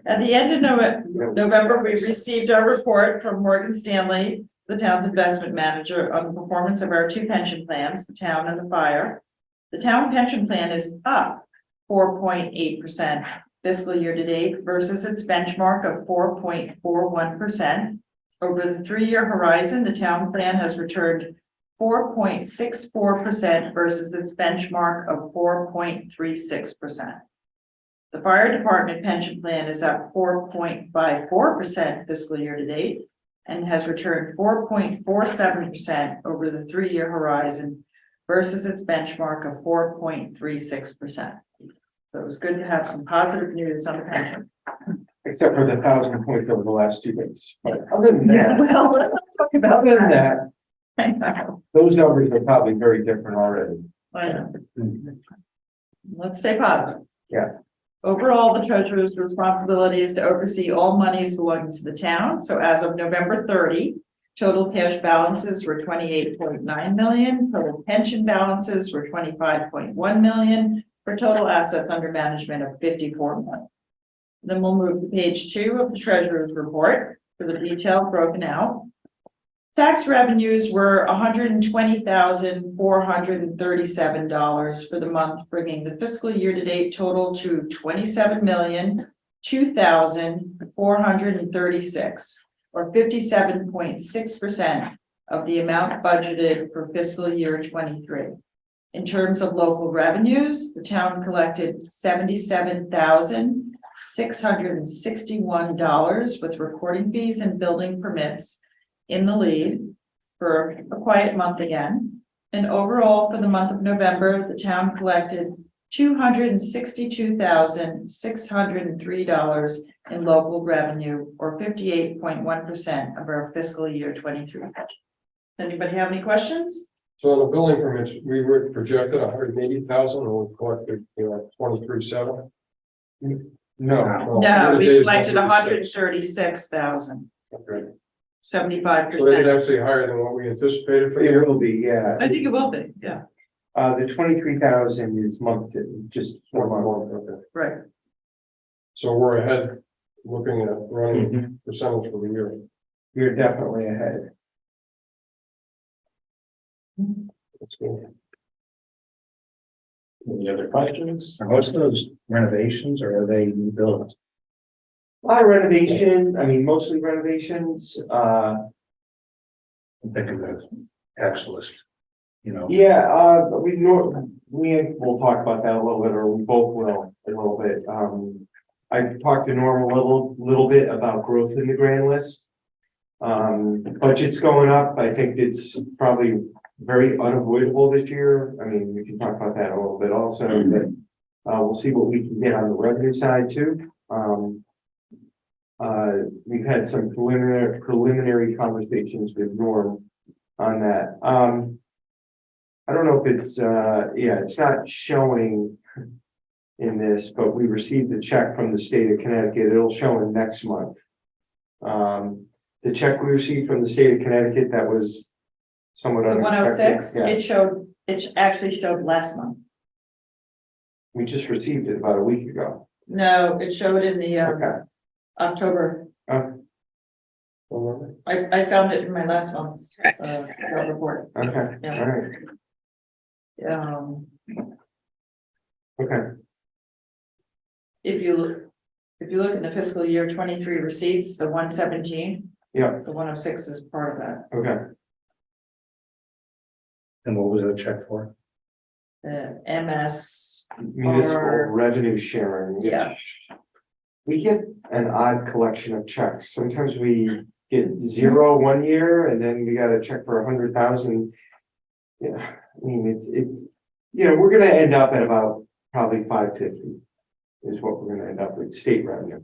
At the end of November, we received our report from Morgan Stanley, the town's investment manager, on the performance of our two pension plans, the town and the fire. The town pension plan is up 4.8% fiscal year to date versus its benchmark of 4.41%. Over the 3-year horizon, the town plan has returned 4.64% versus its benchmark of 4.36%. The fire department pension plan is up 4.54% fiscal year to date and has returned 4.47% over the 3-year horizon versus its benchmark of 4.36%. So it was good to have some positive news on the pension. Except for the 1,000 points over the last 2 days. But other than that, Well, let's not talk about other than that, I know. those numbers are probably very different already. I know. Let's stay positive. Yeah. Overall, the treasurer's responsibility is to oversee all monies belonging to the town. So as of November 30, total cash balances were 28.9 million, total pension balances were 25.1 million, for total assets under management of 54 million. Then we'll move to page 2 of the treasurer's report for the detail broken out. Tax revenues were $120,437 for the month, bringing the fiscal year-to-date total to $27,002,436, or 57.6% of the amount budgeted for fiscal year 23. In terms of local revenues, the town collected $77,661 with recording fees and building permits in the lead for a quiet month again. And overall, for the month of November, the town collected $262,603 in local revenue, or 58.1% of our fiscal year 23 budget. Anybody have any questions? So on the building permits, we were projected 180,000 and we collected, 23.7. No. No, we collected 136,000, Okay. 75%. So they did actually higher than what we anticipated for the It year. will be, yeah. I think it will be, yeah, The 23,000 is month, just 4 months. Okay. right. So we're ahead, looking at running percentage for the year. You're definitely ahead. That's good. Any other questions? Are most of those renovations or are they new builds? A lot of renovation, I mean, mostly renovations, I'm thinking of tax list, yeah, but we'll talk about that a little bit, or we both will a little bit. I talked to Norm a little bit about growth in the grand list. Budget's going up. I think it's probably very unavoidable this year. I mean, we can talk about that a little bit also, but we'll see what we can get on the revenue side too. We've had some preliminary conversations with Norm on that. I don't know if it's it's not showing in this, but we received a check from the state of Connecticut. It'll show in next month. The check we received from the state of Connecticut, that was somewhat The unexpected. 106, Yeah. it actually showed last month. We just received it about a week ago. No, it showed in the Okay. October. I found it in my last month's report. Okay, Yeah. all right, okay. If you look in the fiscal year 23 receipts, the 117, Yeah, the 106 is part of that. okay. And what was the check for? The MS, Municipal Or- revenue sharing. yeah, We get an odd collection of checks. Sometimes we get 0 1 year and then we got a check for 100,000. Yeah, I mean, it's, we're gonna end up at about probably 550 is what we're gonna end up with state revenue.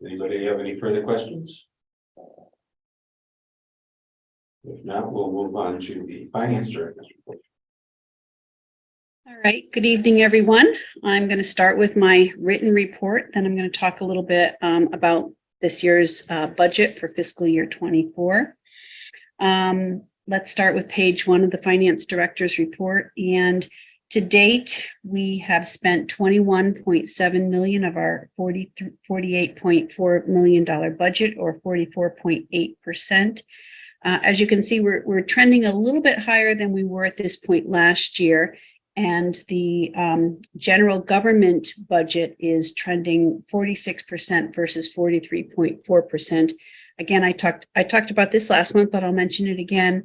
Anybody have any further questions? If not, we'll move on to the finance director's report. All right, good evening, everyone. I'm going to start with my written report, then I'm going to talk a little bit about this year's budget for fiscal year 24. let's start with page 1 of the finance director's report. And to date, we have spent 21.7 million of our $48.4 million budget, or 44.8%. As you can see, we're trending a little bit higher than we were at this point last year. And the general government budget is trending 46% versus 43.4%. Again, I talked about this last month, but I'll mention it again.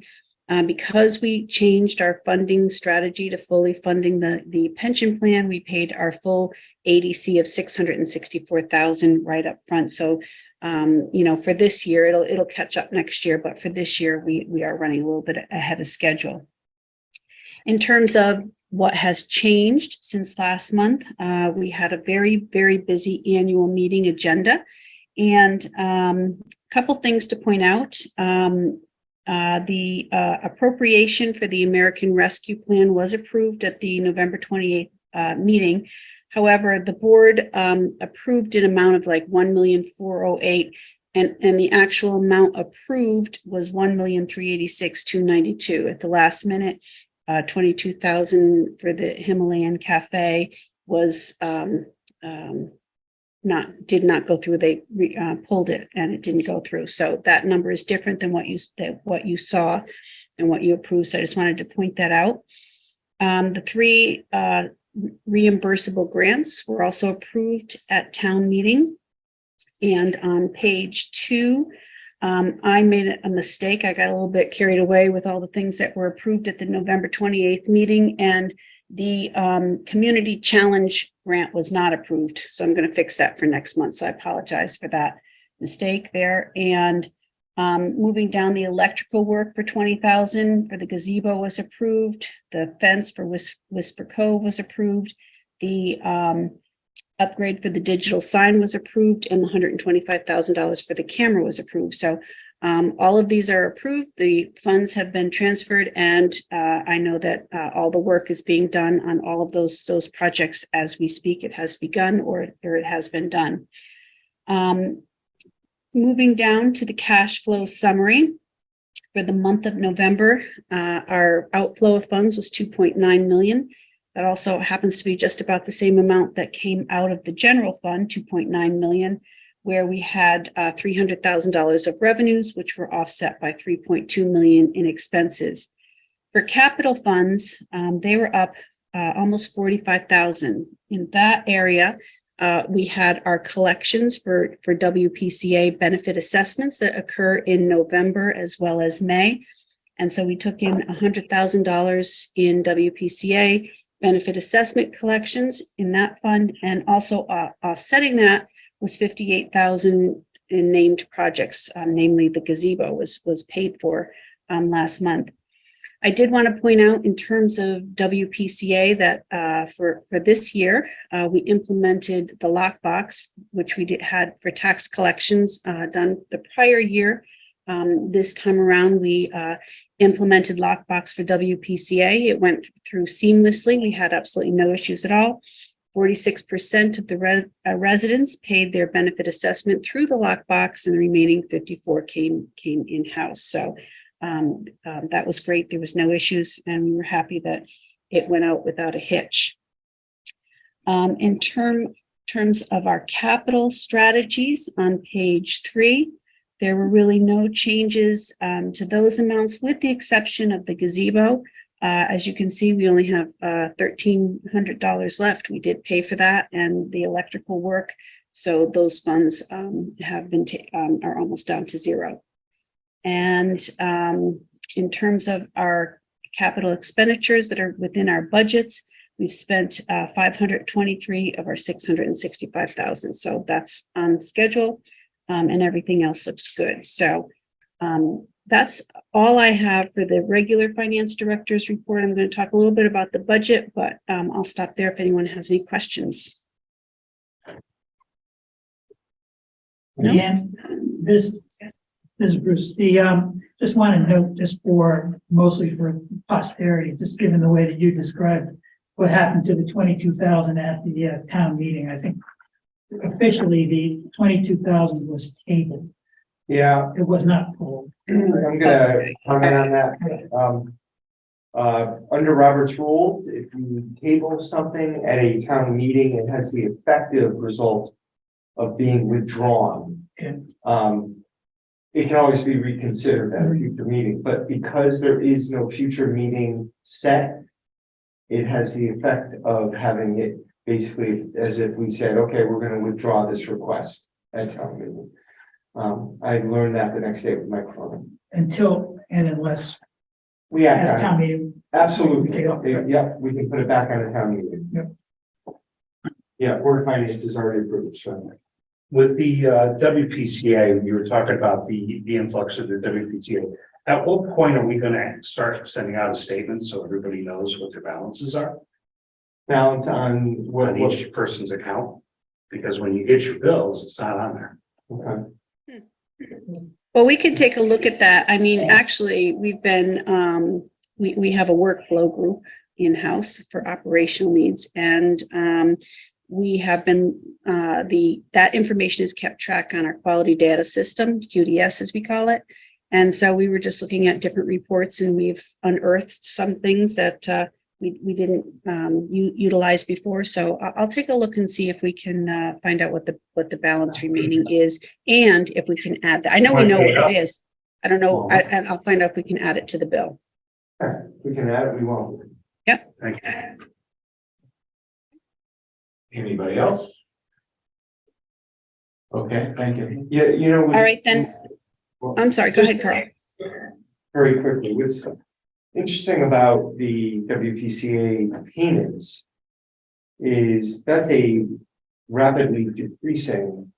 Because we changed our funding strategy to fully funding the pension plan, we paid our full ADC of $664,000 right up front. So, for this year, it'll catch up next year, but for this year, we are running a little bit ahead of schedule. In terms of what has changed since last month, we had a very, very busy annual meeting agenda, and a couple things to point out. The appropriation for the American Rescue Plan was approved at the November 28th meeting. However, the board approved an amount of like $1,408,000, and the actual amount approved was $1,386,292. At the last minute, $22,000 for the Himalayan Cafe was did not go through. They pulled it and it didn't go through. So that number is different than what you saw and what you approved. So I just wanted to point that out. The 3 reimbursable grants were also approved at town meeting. And on page 2, I made a mistake. I got a little bit carried away with all the things that were approved at the November 28th meeting, and the community challenge grant was not approved. So I'm going to fix that for next month. So I apologize for that mistake there. And moving down, the electrical work for $20,000 for the gazebo was approved. The fence for Whisper Cove was approved. The upgrade for the digital sign was approved, and the $125,000 for the camera was approved. So all of these are approved. The funds have been transferred, and I know that all the work is being done on all of those projects as we speak. It has begun, or it has been done. Moving down to the cash flow summary for the month of November, our outflow of funds was $2.9 million. That also happens to be just about the same amount that came out of the general fund, $2.9 million. Where we had $300,000 of revenues, which were offset by $3.2 million in expenses. For capital funds, they were up almost $45,000. In that area, we had our collections for WPCA benefit assessments that occur in November as well as May. And so we took in $100,000 in WPCA benefit assessment collections in that fund, and also offsetting that was $58,000 in named projects, namely the gazebo was paid for last month. I did want to point out in terms of WPCA that for this year, we implemented the lockbox, which we had for tax collections done the prior year. This time around, we implemented lockbox for WPCA. It went through seamlessly. We had absolutely no issues at all. 46% of the residents paid their benefit assessment through the lockbox, and the remaining 54 came in-house. So that was great. There was no issues, and we were happy that it went out without a hitch. In terms of our capital strategies on page 3, there were really no changes to those amounts, with the exception of the gazebo. As you can see, we only have $1,300 left. We did pay for that and the electrical work. So those funds have been are almost down to zero. And in terms of our capital expenditures that are within our budgets, we've spent 523 of our 665,000. So that's on schedule, and everything else looks good. So that's all I have for the regular finance director's report. I'm going to talk a little bit about the budget, but I'll stop there if anyone has any questions. No? Yeah, this is Bruce. Just want to note, just mostly for posterity, just given the way that you described what happened to the 22,000 at the town meeting. I think officially the 22,000 was tabled. Yeah, It was not pulled. I'm gonna comment on that. Under Robert's rule, if you table something at a town meeting, it has the effective result of being withdrawn. Okay. It can always be reconsidered at a future meeting, but because there is no future meeting set, it has the effect of having it basically as if we said, okay, we're gonna withdraw this request at town meeting. I learned that the next day with Mike Cronin. Until and unless We at a act on town it. meeting. Absolutely. Take it off. Yeah, we can put it back on the town meeting. Yep. Yeah, Board of Finance is already approved, so. With the WPCA, you were talking about the influx of the WPCA. At what point are we gonna start sending out a statement so everybody knows what their balances are Balance on what, on each person's account? Because when you get your bills, it's not on there. okay. Well, we could take a look at that. I mean, actually, we've been, we have a workflow group in-house for operational needs, and we have been, that information is kept track on our quality data system, QDS as we call it. And so we were just looking at different reports, and we've unearthed some things that we didn't utilize before. So I'll take a look and see if we can find out what the balance remaining is, and if we can add that. I know we know what it is. I don't know, and I'll find out if we can add it to the bill. We can add it, we won't. Thank you. Anybody else? Okay, thank you. Yeah, you know. All right, then. I'm sorry, go ahead, Carl. Very quickly, what's interesting about the WPCA payments is that's a rapidly decreasing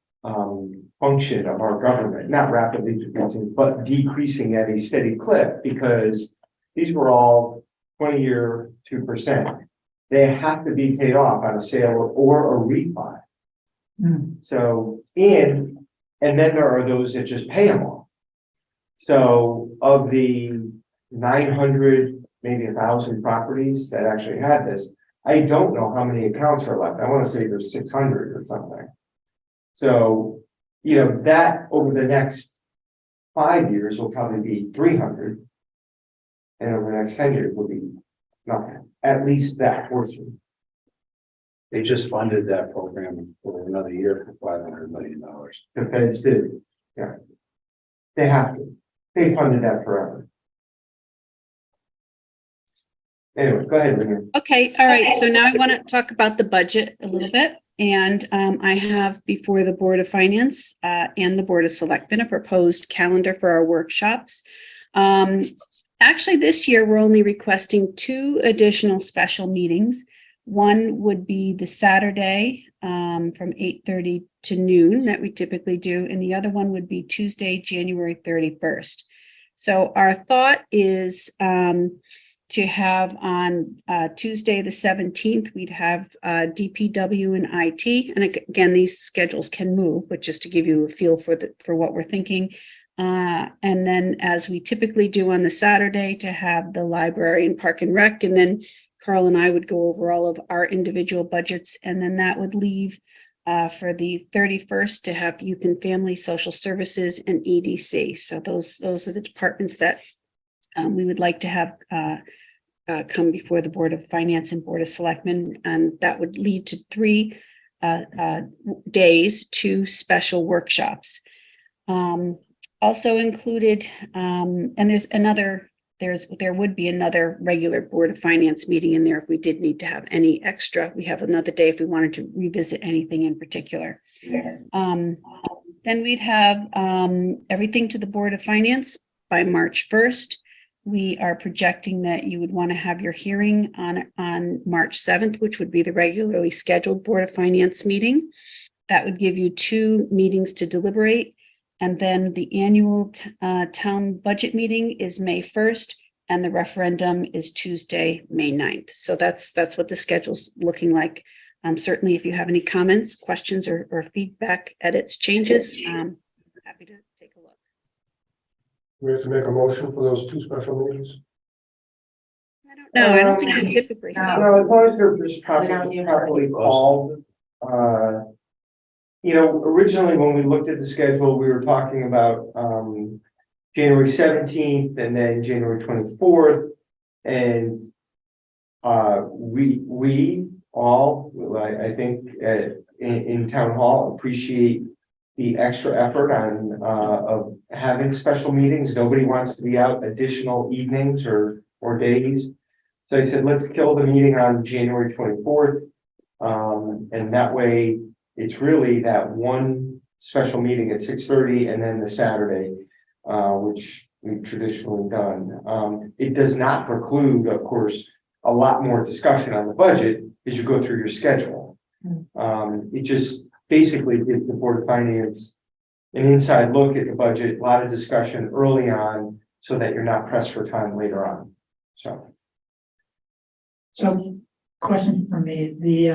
function of our government, not rapidly decreasing, but decreasing at a steady clip, because these were all 20-year 2%. They have to be paid off on a sale or a refi. So, and then there are those that just pay them off. So of the 900, maybe 1,000 properties that actually had this, I don't know how many accounts are left. I want to say there's 600 or something. So, you know, that over the next 5 years will probably be 300. And over the next 10 years will be nothing, at least that portion. They just funded that program for another year for $500 million. The feds did, yeah. They have to. They funded that forever. Anyway, go ahead, Lynn. Okay, all right, so now I want to talk about the budget a little bit. And I have before the Board of Finance and the Board of Selectmen a proposed calendar for our workshops. Actually, this year, we're only requesting 2 additional special meetings. One would be the Saturday from 8:30 to noon that we typically do, and the other one would be Tuesday, January 31st. So our thought is to have on Tuesday, the 17th, we'd have DPW and IT. And again, these schedules can move, but just to give you a feel for what we're thinking. And then as we typically do on the Saturday, to have the library and park and rec, and then Carl and I would go over all of our individual budgets, and then that would leave for the 31st to have youth and family, social services, and EDC. So those are the departments that we would like to have come before the Board of Finance and Board of Selectmen, and that would lead to 3 days, 2 special workshops. Also included, and there would be another regular Board of Finance meeting in there if we did need to have any extra. We have another day if we wanted to revisit anything in particular. Then we'd have everything to the Board of Finance by March 1st. We are projecting that you would want to have your hearing on March 7th, which would be the regularly scheduled Board of Finance meeting. That would give you 2 meetings to deliberate. And then the annual town budget meeting is May 1st, and the referendum is Tuesday, May 9th. So that's what the schedule's looking like. Certainly, if you have any comments, questions, or feedback, edits, changes, happy to take a look. We have to make a motion for those 2 special meetings. I don't think we typically have. No, as long as they're just We don't properly usually. called, you know, originally when we looked at the schedule, we were talking about, January 17th and then January 24th. And, we all, I think, in town hall appreciate the extra effort on, of having special meetings. Nobody wants to be out additional evenings or days. So I said, let's kill the meeting on January 24th. And that way, it's really that one special meeting at 6:30 and then the Saturday, which we've traditionally done. It does not preclude, of course, a lot more discussion on the budget as you go through your schedule. It just basically gives the Board of Finance an inside look at the budget, a lot of discussion early on, so that you're not pressed for time later on. So, question for me, the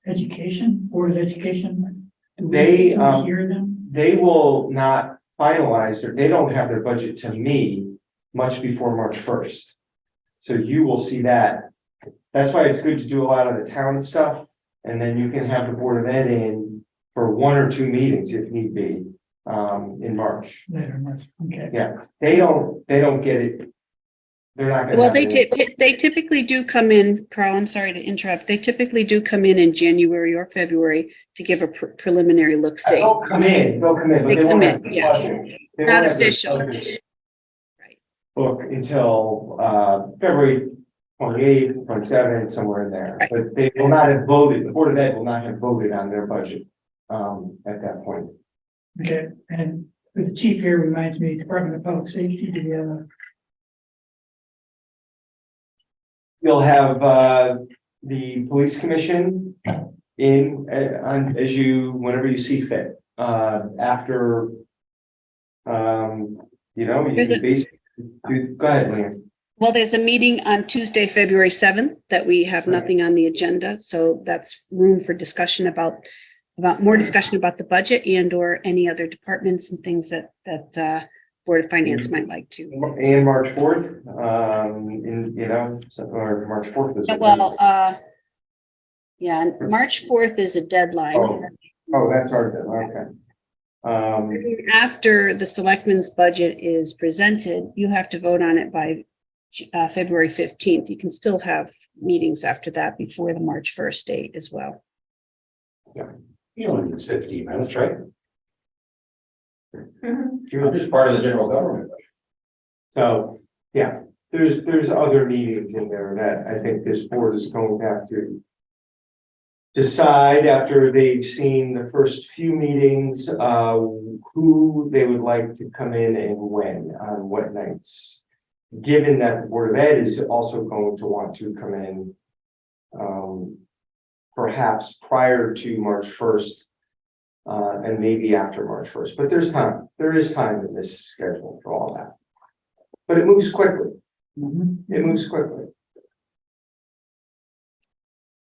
education, Board of Education. Do we They, hear them? They will not finalize they don't have their budget to me much before March 1st. So you will see that. That's why it's good to do a lot of the town stuff. And then you can have the Board of Ed in for 1 or 2 meetings if need be, in March. Later, March, okay. Yeah, they don't get it. They're not gonna. Well, have it. they typically do come in, Carl, I'm sorry to interrupt. They typically do come in January or February to give a preliminary look-see. They'll come in, but They they come won't in, have the yeah. budget. They Not won't have the official. budget Right. Book until, February 28th, 27th, somewhere in there. Right. But they will not have voted, the Board of Ed will not have voted on their budget, at that point. Okay, and the chief here reminds me, Department of Public Safety, do we have a? You'll have, the police commission in, on, as you, whenever you see fit, after, you know, you There's can a- basically, go ahead, Liam. Well, there's a meeting on Tuesday, February 7th, that we have nothing on the agenda, so that's room for discussion about more discussion about the budget and or any other departments and things that Board of Finance might like to. And March 4th, you know, or March 4th is. Well, yeah, and March 4th is a deadline. Oh, that's our deadline, okay. After the selectmen's budget is presented, you have to vote on it by February 15th. You can still have meetings after that before the March 1st date as well. You only need 15 minutes, right? You're just part of the general government. So, yeah, there's other meetings in there that I think this board is going to have to decide after they've seen the first few meetings, who they would like to come in and when, on what nights. Given that the Board of Ed is also going to want to come in, perhaps prior to March 1st, and maybe after March 1st, but there is time in this schedule for all that. But it moves quickly. It moves quickly.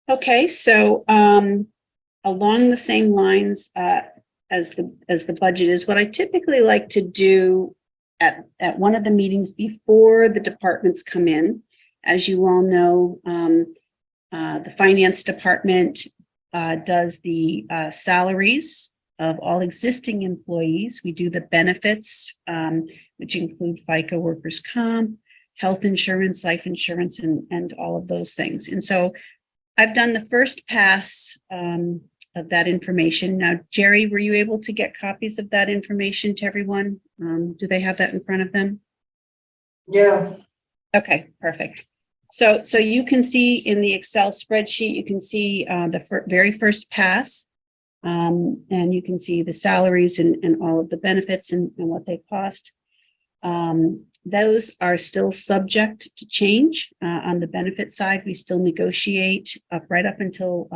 Okay, so along the same lines as the budget is, what I typically like to do at one of the meetings before the departments come in, as you all know, the finance department does the salaries of all existing employees. We do the benefits, which include FICA, workers' comp, health insurance, life insurance, and all of those things. And so I've done the first pass of that information. Now, Jerry, were you able to get copies of that information to everyone? Do they have that in front of them? Yeah. Okay, perfect. So you can see in the Excel spreadsheet, you can see the very first pass, and you can see the salaries and all of the benefits and what they cost. Those are still subject to change. On the benefit side, we still negotiate right up until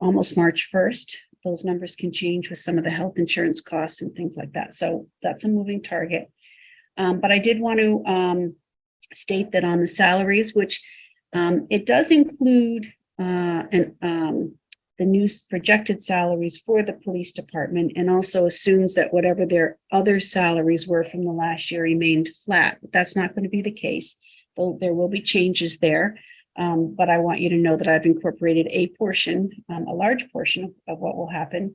almost March 1st. Those numbers can change with some of the health insurance costs and things like that. So that's a moving target. But I did want to state that on the salaries, which it does include the new projected salaries for the police department, and also assumes that whatever their other salaries were from the last year remained flat. But that's not going to be the case, though there will be changes there. But I want you to know that I've incorporated a portion, a large portion of what will happen.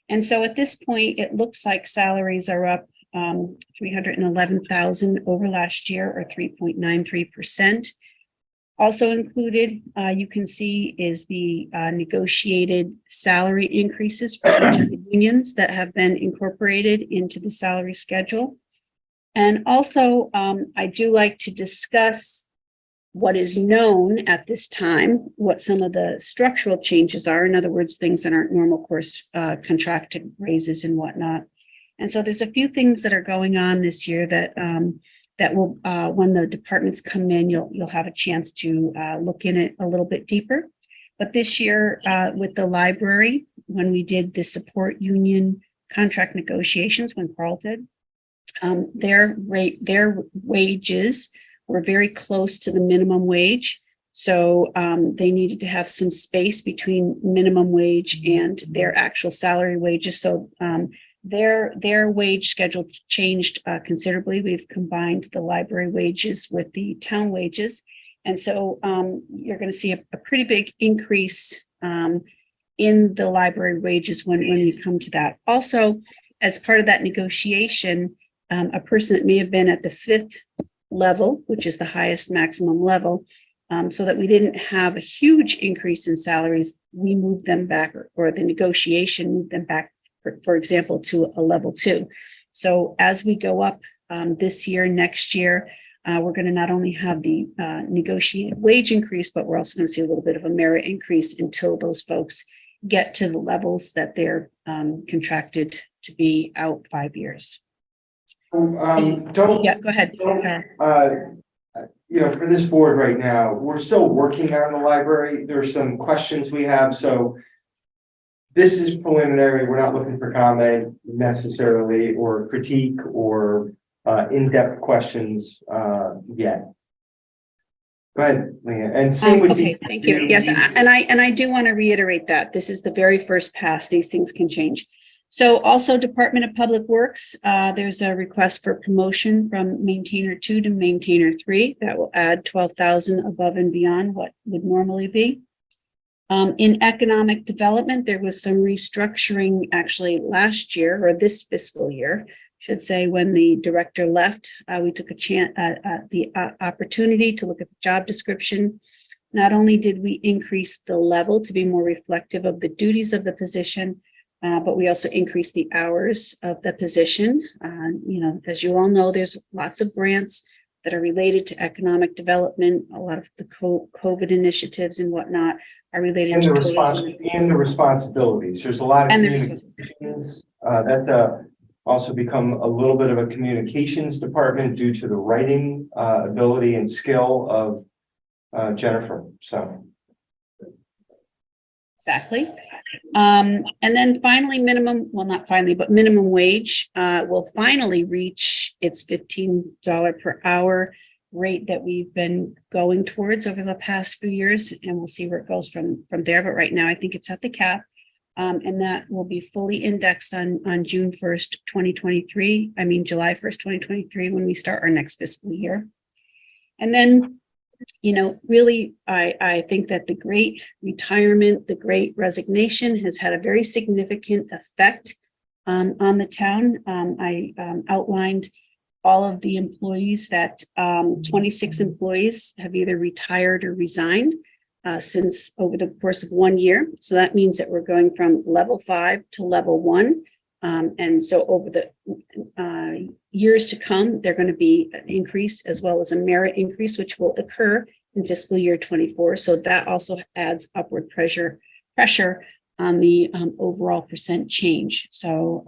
And so at this point, it looks like salaries are up 311,000 over last year, or 3.93%. Also included, you can see, is the negotiated salary increases for each of the unions that have been incorporated into the salary schedule. And also, I do like to discuss what is known at this time, what some of the structural changes are. In other words, things that aren't normal course contracted raises and whatnot. And so there's a few things that are going on this year that that will, when the departments come in, you'll have a chance to look in it a little bit deeper. But this year, with the library, when we did the support union contract negotiations, when Carl did, their wages were very close to the minimum wage. So they needed to have some space between minimum wage and their actual salary wages. So their wage schedule changed considerably. We've combined the library wages with the town wages. And so you're going to see a pretty big increase in the library wages when we come to that. Also, as part of that negotiation, a person that may have been at the 5th level, which is the highest maximum level, so that we didn't have a huge increase in salaries, we moved them back, or the negotiation moved them back, for example, to a level 2. So as we go up this year, next year, we're going to not only have the negotiated wage increase, but we're also going to see a little bit of a merit increase until those folks get to the levels that they're contracted to be out 5 years. Don't, Yeah, go ahead. for this board right now, we're still working on the library. There's some questions we have, so this is preliminary. We're not looking for comment necessarily, or critique, or in-depth questions yet. Go ahead, Leah. And same with Okay, thank you. Yes, and I do want to reiterate that this is the very first pass. These things can change. So also Department of Public Works, there's a request for promotion from maintainer 2 to maintainer 3 that will add 12,000 above and beyond what would normally be. In economic development, there was some restructuring actually last year, or this fiscal year, should say, when the director left. We took the opportunity to look at the job description. Not only did we increase the level to be more reflective of the duties of the position, but we also increased the hours of the position. As you all know, there's lots of grants that are related to economic development. A lot of the COVID initiatives and whatnot are related and to the responsibilities. There's a lot of communications. That's also become a little bit of a communications department due to the writing ability and skill of Jennifer. So. Exactly. And then finally, minimum wage will finally reach its $15 per hour rate that we've been going towards over the past few years, and we'll see where it goes from there. But right now, I think it's at the cap, and that will be fully indexed on June 1st, 2023. I mean, July 1st, 2023, when we start our next fiscal year. And then, really, I think that the great retirement, the great resignation has had a very significant effect on the town. I outlined all of the employees that 26 employees have either retired or resigned since over the course of 1 year. So that means that we're going from level 5 to level 1. And so over the years to come, they're going to be an increase as well as a merit increase, which will occur in fiscal year 24. So that also adds upward pressure on the overall percent change. So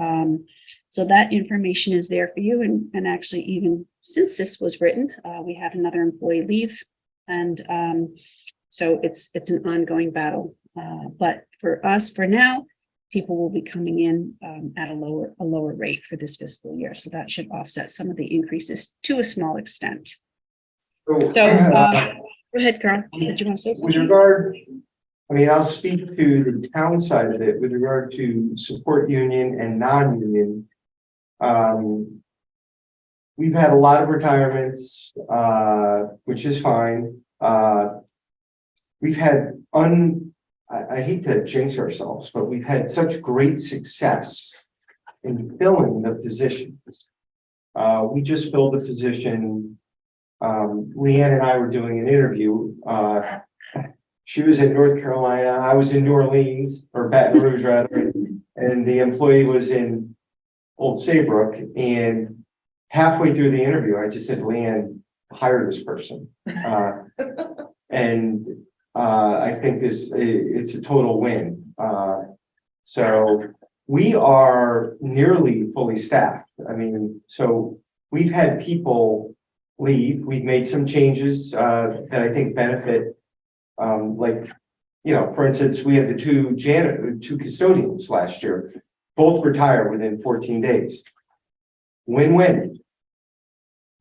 that information is there for you. And actually, even since this was written, we had another employee leave. And so it's an ongoing battle. But for us, for now, people will be coming in at a lower rate for this fiscal year. So that should offset some of the increases to a small extent. So go ahead, Carl. Did you want to say something? With regard, I'll speak to the town side of it with regard to support union and non-union. We've had a lot of retirements, which is fine. we've had I hate to jinx ourselves, but we've had such great success in filling the positions. We just filled the position. Leanne and I were doing an interview. She was in North Carolina, I was in New Orleans, or Baton Rouge rather, and the employee was in Old Saybrook. And halfway through the interview, I just said, Leanne, hire this person. And I think it's a total win. So we are nearly fully staffed. I mean, so we've had people leave. We've made some changes that I think benefit. Like, you know, for instance, we had the two custodians last year, both retired within 14 days. Win-win.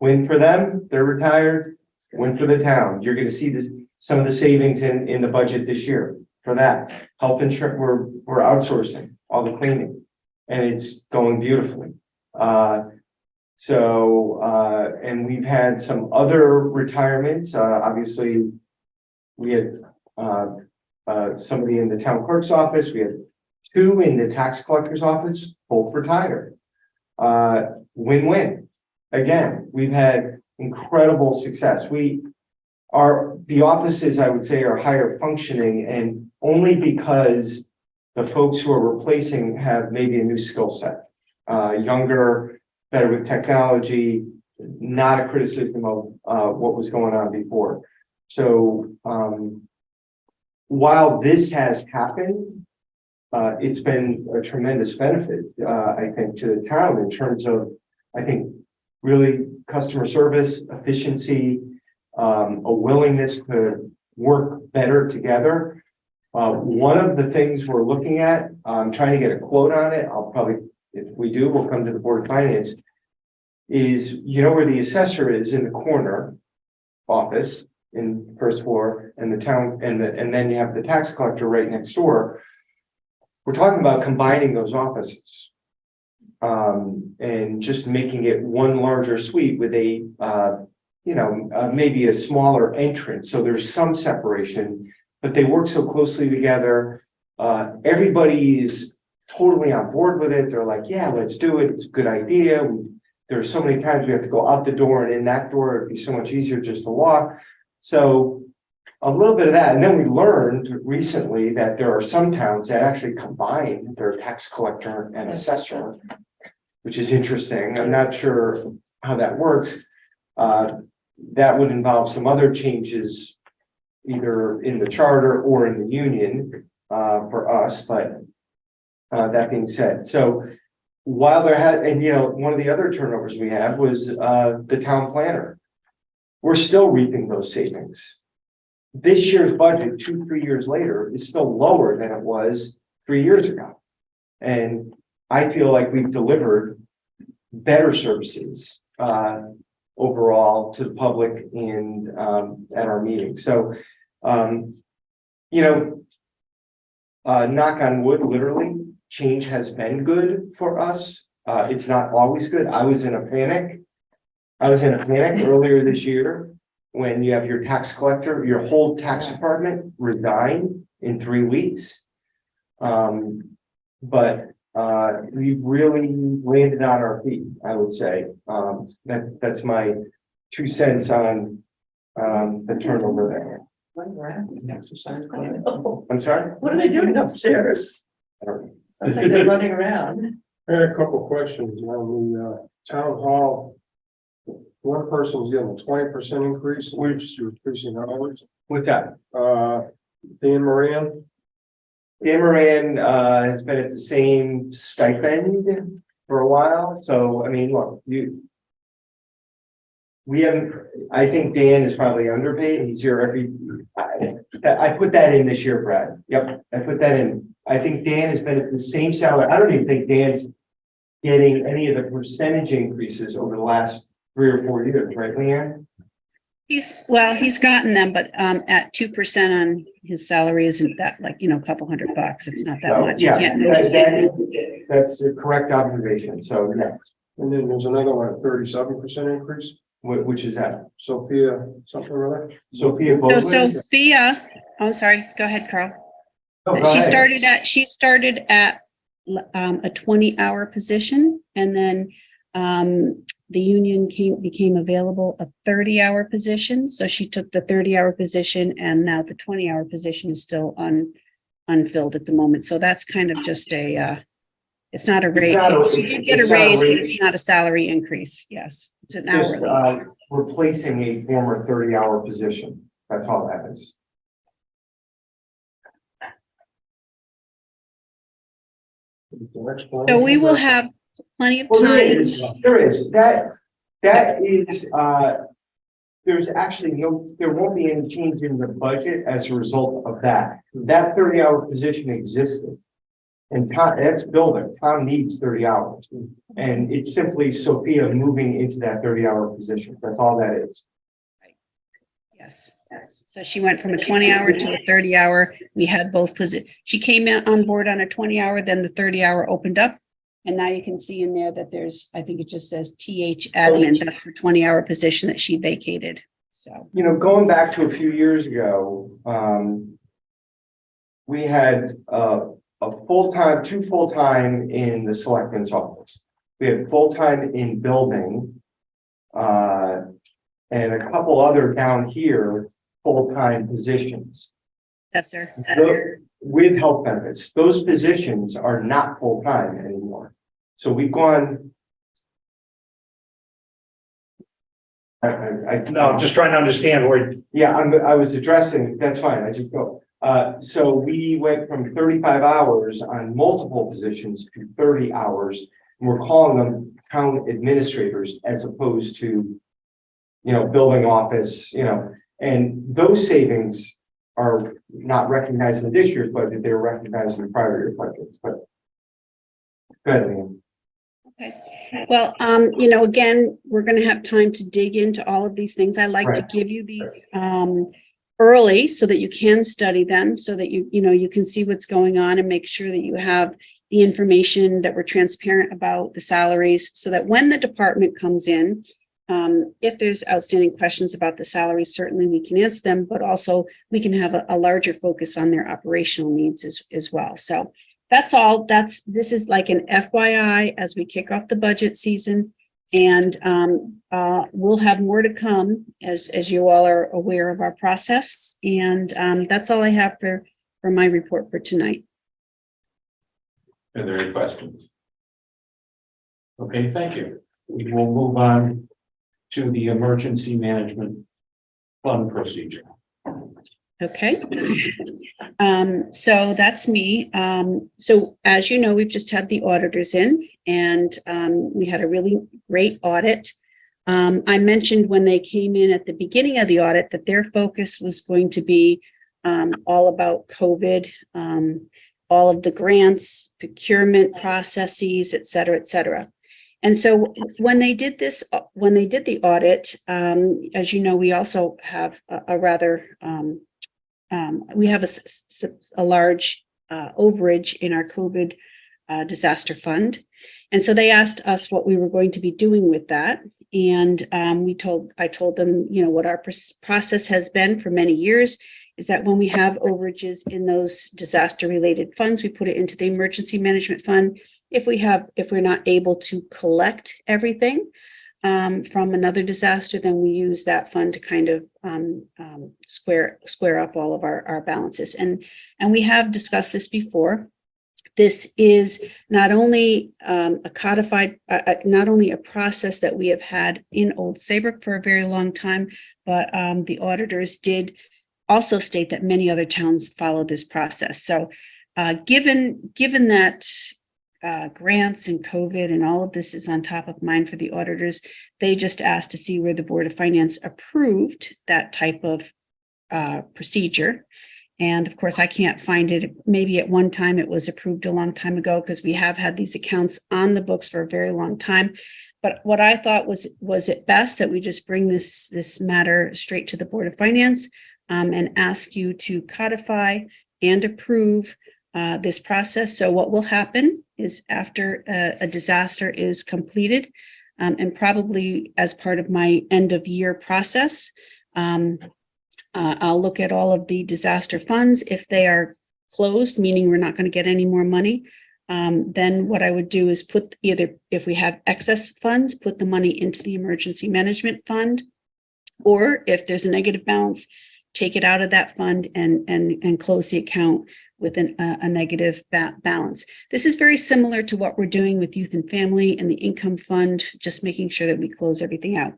Win for them, they're retired. Win for the town. You're going to see some of the savings in the budget this year for that. Health insurance, we're outsourcing all the cleaning, and it's going beautifully. And we've had some other retirements. Obviously, we had somebody in the town clerk's office. We had two in the tax collector's office, both retired. Win-win. Again, we've had incredible success. The offices, I would say, are higher functioning, and only because the folks who are replacing have maybe a new skill set, younger, better with technology, not a criticism of what was going on before. So while this has happened, it's been a tremendous benefit, I think, to the town in terms of, I think, really customer service, efficiency, a willingness to work better together. One of the things we're looking at, I'm trying to get a quote on it. I'll probably, if we do, we'll come to the Board of Finance, is, you know, where the assessor is in the corner office in the first floor, and the town, and then you have the tax collector right next door. We're talking about combining those offices. And just making it one larger suite with a, maybe a smaller entrance. So there's some separation, but they work so closely together. Everybody is totally on board with it. They're like, yeah, let's do it. It's a good idea. There's so many times we have to go out the door, and in that door, it'd be so much easier just to walk. So a little bit of that. And then we learned recently that there are some towns that actually combine their tax collector and assessor, which is interesting. I'm not sure how that works. That would involve some other changes, either in the charter or in the union for us. But that being said, so while there had, and one of the other turnovers we had was the town planner. We're still reaping those savings. This year's budget, 2-3 years later, is still lower than it was 3 years ago. And I feel like we've delivered better services overall to the public and at our meetings. So, knock on wood, literally, change has been good for us. It's not always good. I was in a panic earlier this year when you have your tax collector, your whole tax department resign in 3 weeks. But we've really landed on our feet, I would say. That's my 2 cents on the turnover there. I'm sorry? What are they doing upstairs? Sounds like they're running around. I had a couple of questions on the town hall. One person's getting a 20% increase, which you're increasing hours. What's that? Dan Moran. Dan Moran has been at the same stipend for a while. So, I mean, look, we haven't, I think Dan is probably underpaid. He's here I put that in this year, Brad. Yep, I put that in. I think Dan has been at the same salary. I don't even think Dan's getting any of the percentage increases over the last 3 or 4 years, right, Leanne? He's gotten them, but at 2% on his salary isn't that, like, a couple $100. It's not that much. You Yeah, can't notice it. that's a correct observation. So, yeah. And then there's another one, a 37% increase. Which is that? Sophia, something or other. Sophia So Boatman? Sophia I'm sorry, go ahead, Carl. No, go She ahead. started at a 20-hour position, and then the union became available a 30-hour position. So she took the 30-hour position, and now the 20-hour position is still unfilled at the moment. So that's kind of just it's not a raise. She did get a it's not a raise, but raise. it's not a salary increase. Yes, it's an Just, hourly. replacing a former 30-hour position. That's all that is. So we will have plenty of Well, time. there is, that is, there's actually there won't be any change in the budget as a result of that. That 30-hour position existed. And Tom, that's building, Tom needs 30 hours. And it's simply Sophia moving into that 30-hour position. That's all that is. Yes. So she went from a 20-hour to a 30-hour. We had both she came on board on a 20-hour, then the 30-hour opened up. And now you can see in there that there's, I think it just says TH admin. That's the 20-hour position that she vacated. So, You know, going back to a few years ago, we had two full-time in the selectman's office. We had full-time in building, and a couple other down here, full-time positions. yes, sir. With health benefits. Those positions are not full-time anymore. So we've gone. No, I'm just trying to understand where, Yeah, I was addressing, that's fine, I just go. So we went from 35 hours on multiple positions to 30 hours. And we're calling them town administrators as opposed to, building office, and those savings are not recognized in this year's budget, they're recognized in prior year budgets, but. Go ahead, Liam. Okay. Well, again, we're going to have time to dig into all of these things. I like to Right. give you these early so that you can study them, so that you can see what's going on and make sure that you have the information, that we're transparent about the salaries, so that when the department comes in, if there's outstanding questions about the salaries, certainly we can answer them, but also we can have a larger focus on their operational needs as well. So that's all. This is like an FYI as we kick off the budget season, and we'll have more to come as you all are aware of our process. And that's all I have for my report for tonight. Are there any questions? Okay, thank you. We will move on to the emergency management fund procedure. Okay. So that's me. So as you know, we've just had the auditors in, and we had a really great audit. I mentioned when they came in at the beginning of the audit that their focus was going to be all about COVID, all of the grants, procurement processes, et cetera, et cetera. And so when they did the audit, as you know, we also have a rather, we have a large overage in our COVID disaster fund. And so they asked us what we were going to be doing with that. And I told them, what our process has been for many years is that when we have overages in those disaster related funds, we put it into the emergency management fund. If we're not able to collect everything from another disaster, then we use that fund to kind of square up all of our balances. And we have discussed this before. This is not only a codified, not only a process that we have had in Old Saybrook for a very long time, but the auditors did also state that many other towns follow this process. So given that grants and COVID and all of this is on top of mind for the auditors, they just asked to see where the Board of Finance approved that type of procedure. And of course, I can't find it. Maybe at one time it was approved a long time ago, because we have had these accounts on the books for a very long time. But what I thought was it best that we just bring this matter straight to the Board of Finance and ask you to codify and approve this process. So what will happen is after a disaster is completed, and probably as part of my end of year process, I'll look at all of the disaster funds. If they are closed, meaning we're not going to get any more money, then what I would do is put either, if we have excess funds, put the money into the emergency management fund, or if there's a negative balance, take it out of that fund and close the account with a negative balance. This is very similar to what we're doing with youth and family and the income fund, just making sure that we close everything out.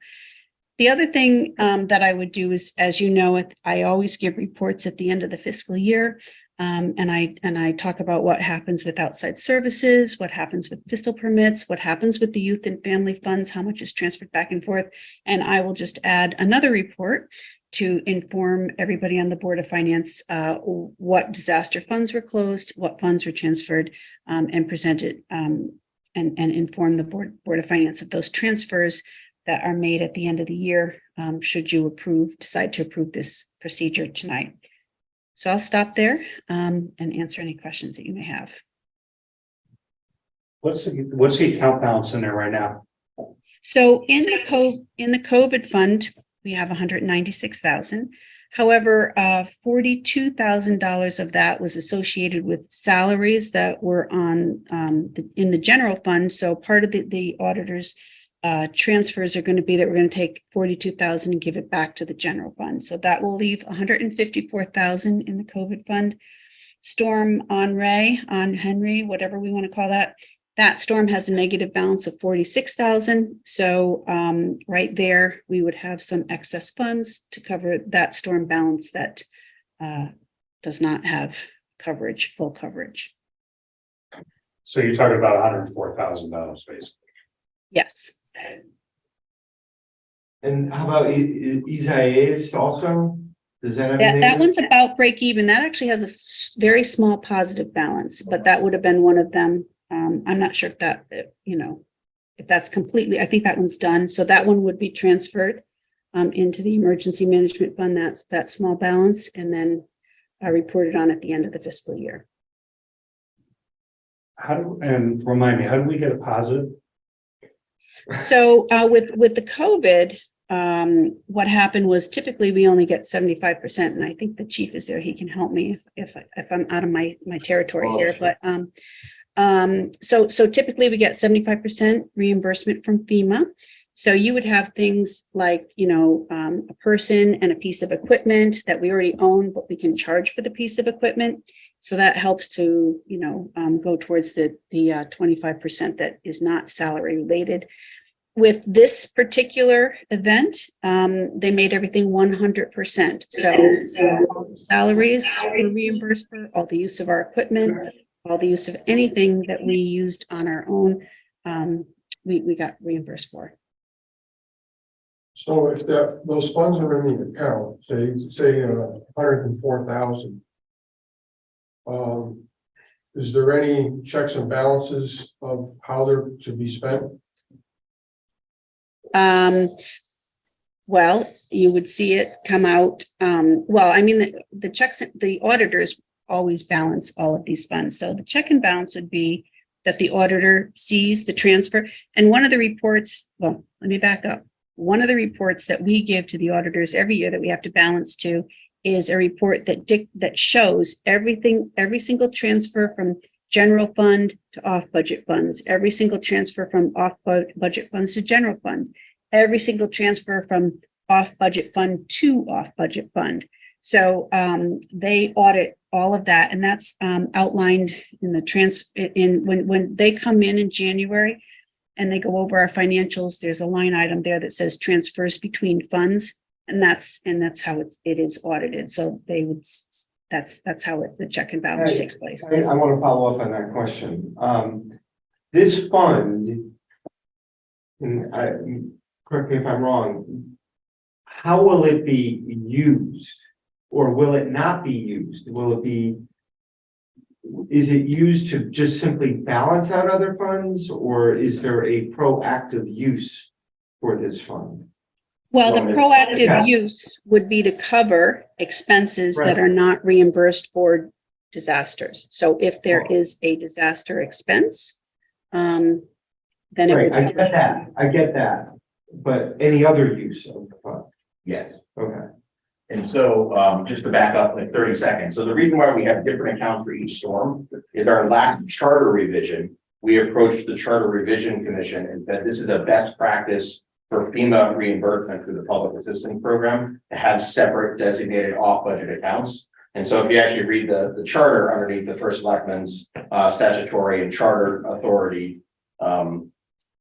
The other thing that I would do is, as you know, I always give reports at the end of the fiscal year. And I talk about what happens with outside services, what happens with pistol permits, what happens with the youth and family funds, how much is transferred back and forth. And I will just add another report to inform everybody on the Board of Finance what disaster funds were closed, what funds were transferred, and presented and inform the Board of Finance of those transfers that are made at the end of the year, should you decide to approve this procedure tonight. So I'll stop there and answer any questions that you may have. What's the account balance in there right now? So in the COVID fund, we have 196,000. However, $42,000 of that was associated with salaries that were on in the general fund. So part of the auditors transfers are going to be that we're going to take 42,000 and give it back to the general fund. So that will leave 154,000 in the COVID fund. Storm Henry, whatever we want to call that. That storm has a negative balance of 46,000. So right there, we would have some excess funds to cover that storm balance that does not have coverage, full coverage. So you're talking about $104,000 basically. Yes. And how about Isaias also? Does that have? That one's about break even. That actually has a very small positive balance, but that would have been one of them. I'm not sure if that, if that's completely, I think that one's done. So that one would be transferred into the emergency management fund. That's that small balance, and then reported on at the end of the fiscal year. And remind me, how do we get a positive? So with the COVID, what happened was typically we only get 75%, and I think the chief is there. He can help me if I'm out of my territory here. Sure. But so typically we get 75% reimbursement from FEMA. So you would have things like, a person and a piece of equipment that we already own, but we can charge for the piece of equipment. So that helps to, go towards the 25% that is not salary related. With this particular event, they made everything 100%. So all the salaries were reimbursed for, all the use of our equipment, all the use of anything that we used on our own, we got reimbursed for. So if those funds are in the account, say 104,000, is there any checks and balances of how they're to be spent? Well, you would see it come out. Well, I mean, the checks, the auditors always balance all of these funds. So the check and balance would be that the auditor sees the transfer. And one of the reports, well, let me back up. One of the reports that we give to the auditors every year that we have to balance to is a report that shows everything, every single transfer from general fund to off budget funds, every single transfer from off budget funds to general funds, every single transfer from off budget fund to off budget fund. So they audit all of that, and that's outlined in the when they come in January and they go over our financials. There's a line item there that says transfers between funds, and that's how it is audited. So they would. That's how the check and balance takes place. I want to follow up on that question. This fund, and correct me if I'm wrong, how will it be used, or will it not be used? Is it used to just simply balance out other funds, or is there a proactive use for this fund? Well, the proactive use would be to cover expenses that are not reimbursed for disasters. So if there is a disaster expense, then it would. I get that. But any other use of the fund? Yes. Okay. And so, just to back up like 30 seconds. So the reason why we have different accounts for each storm is our last charter revision. We approached the Charter Revision Commission and said this is a best practice for FEMA reimbursement through the Public Assistance Program to have separate designated off-budget accounts. And so if you actually read the charter underneath the First Selectman's statutory and charter authority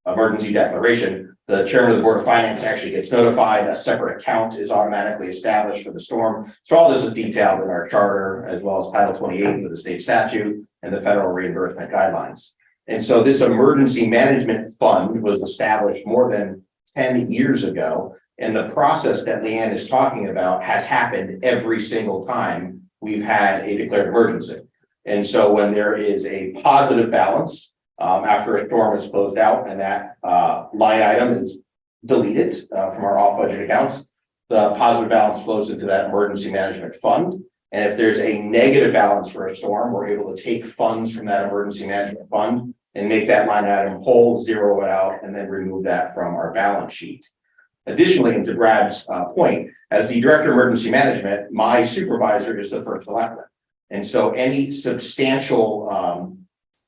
emergency declaration, the chairman of the Board of Finance actually gets notified, a separate account is automatically established for the storm. So all this is detailed in our charter, as well as Title 28 of the state statute and the federal reimbursement guidelines. And so this emergency management fund was established more than 10 years ago. And the process that Leanne is talking about has happened every single time we've had a declared emergency. And so when there is a positive balance, after a storm is closed out and that line item is deleted from our off-budget accounts, the positive balance flows into that emergency management fund. And if there's a negative balance for a storm, we're able to take funds from that emergency management fund and make that line item whole, zero it out, and then remove that from our balance sheet. Additionally, and to Brad's point, as the director of emergency management, my supervisor is the first selectman. And so any substantial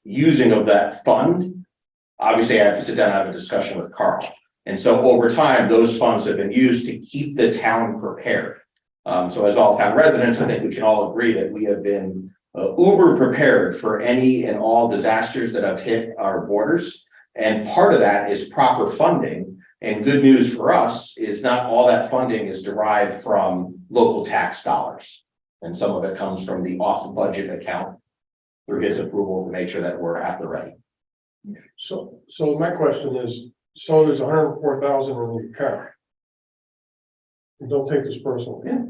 using of that fund, obviously I have to sit down and have a discussion with Carl. And so over time, those funds have been used to keep the town prepared. So as all town residents, I think we can all agree that we have been uber prepared for any and all disasters that have hit our borders. And part of that is proper funding. And good news for us is not all that funding is derived from local tax dollars. And some of it comes from the off-budget account through his approval to make sure that we're at the ready. So my question is, so there's 104,000 in the account. And don't take this personally. Yeah.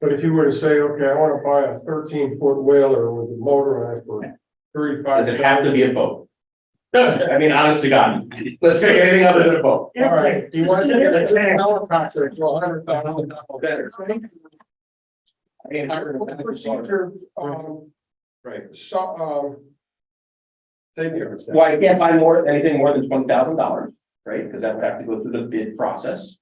But if you were to say, okay, I want to buy a 13-foot whaler with a motor on it for 35. Does it have to be a boat? I mean, honest to God, let's pick anything other than a boat. All right, do you want to get a tank helicopter for $100,000 better? I mean, What procedure, right. so, thank you. Well, I can't buy anything more than $20,000, right? Because that would have to go through the bid process.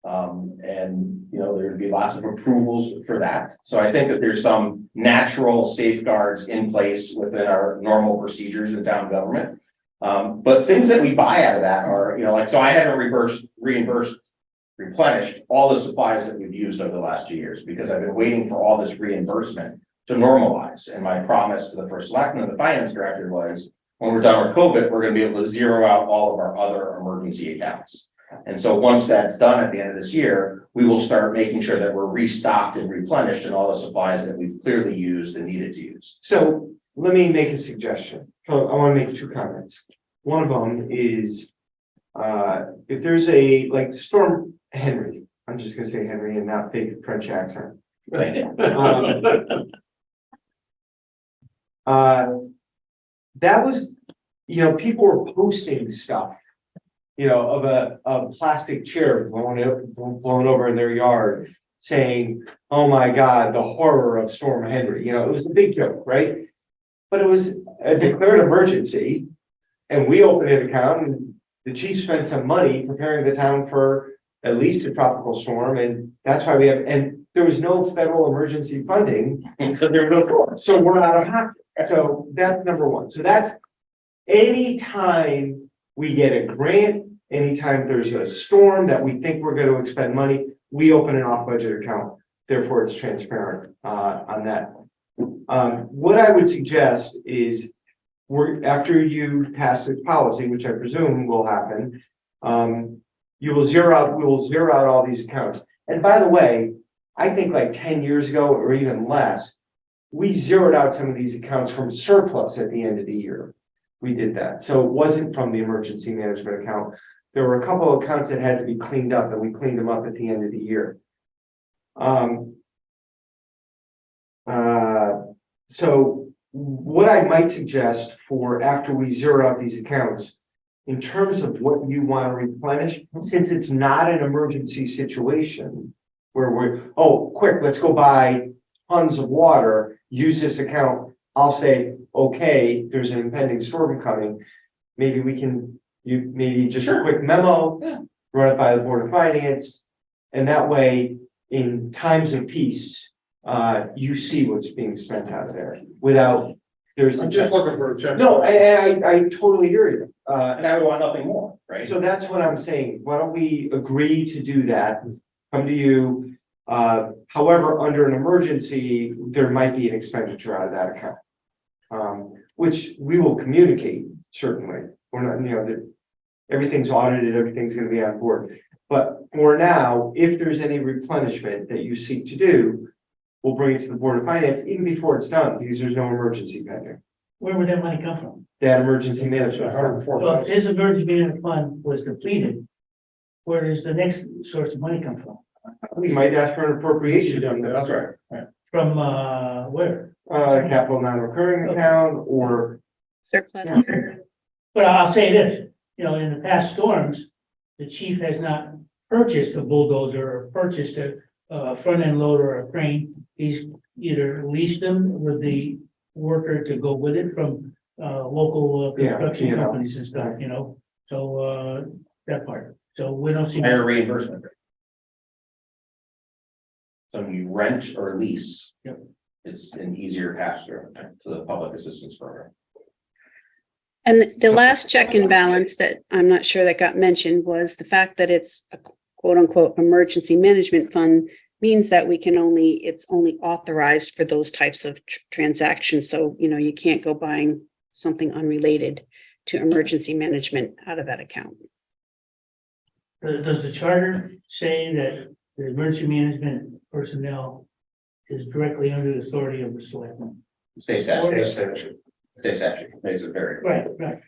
And you know, there'd be lots of approvals for that. So I think that there's some natural safeguards in place within our normal procedures in town government. But things that we buy out of that are, you know, like, so I haven't replenished all the supplies that we've used over the last 2 years because I've been waiting for all this reimbursement to normalize. And my promise to the first selectman and the finance director was, when we're done with COVID, we're going to be able to zero out all of our other emergency accounts. And so once that's done at the end of this year, we will start making sure that we're restocked and replenished in all the supplies that we've clearly used and needed to use. So let me make a suggestion. So I want to make 2 comments. One of them is, if there's like Storm Henry, I'm just going to say Henry and not fake French accent. That was, you know, people were posting stuff, you know, of a plastic chair blown over in their yard, saying, "Oh my God, the horror of Storm Henry." You know, it was a big joke, right? But it was a declared emergency, and we opened an account, and the chief spent some money preparing the town for at least a tropical storm, and that's why we have. And there was no federal emergency funding because there was no storm, so we're out of pocket. So that's number one. So that's anytime we get a grant, anytime there's a storm that we think we're going to expend money, we open an off-budget account. Therefore, it's transparent on that. What I would suggest is, after you pass this policy, which I presume will happen, we will zero out all these accounts. And by the way, I think like 10 years ago or even less, we zeroed out some of these accounts from surplus at the end of the year. We did that. So it wasn't from the emergency management account. There were a couple of accounts that had to be cleaned up, and we cleaned them up at the end of the year. So what I might suggest for after we zero out these accounts, in terms of what you want to replenish, since it's not an emergency situation where we're, oh, quick, let's go buy tons of water, use this account. I'll say, okay, there's an impending storm coming. Maybe we can, maybe just a quick memo, run it by the Board of Finance. And that way, in times of peace, you see what's being spent out there without, there's. I'm just looking for a check. No, I totally hear you. And I would want nothing more, right? So that's what I'm saying. Why don't we agree to do that? Come to you. However, under an emergency, there might be an expenditure out of that account. Which we will communicate, certainly. We're not, everything's audited, everything's gonna be on board. But for now, if there's any replenishment that you seek to do, we'll bring it to the Board of Finance even before it's done, because there's no emergency pending. Where would that money come from? That emergency management. Well, if his emergency management fund was depleted, where does the next source of money come from? We might ask for an appropriation from That's the right. From, where? capital non-recurring account or. Surplus. But I'll say this, in the past storms, the chief has not purchased a bulldozer or purchased a front end loader or a crane. He's either leased them with the worker to go with it from local construction Yeah, companies and stuff, so that part. So we don't see. Higher reimbursement rate. So when you rent or lease. Yep. It's an easier pass through to the public assistance program. And the last check and balance that I'm not sure that got mentioned was the fact that it's a quote unquote emergency management fund means that it's only authorized for those types of transactions. So, you can't go buying something unrelated to emergency management out of that account. Does the charter say that the emergency management personnel is directly under the authority of the selectmen? State statute makes it very. Right.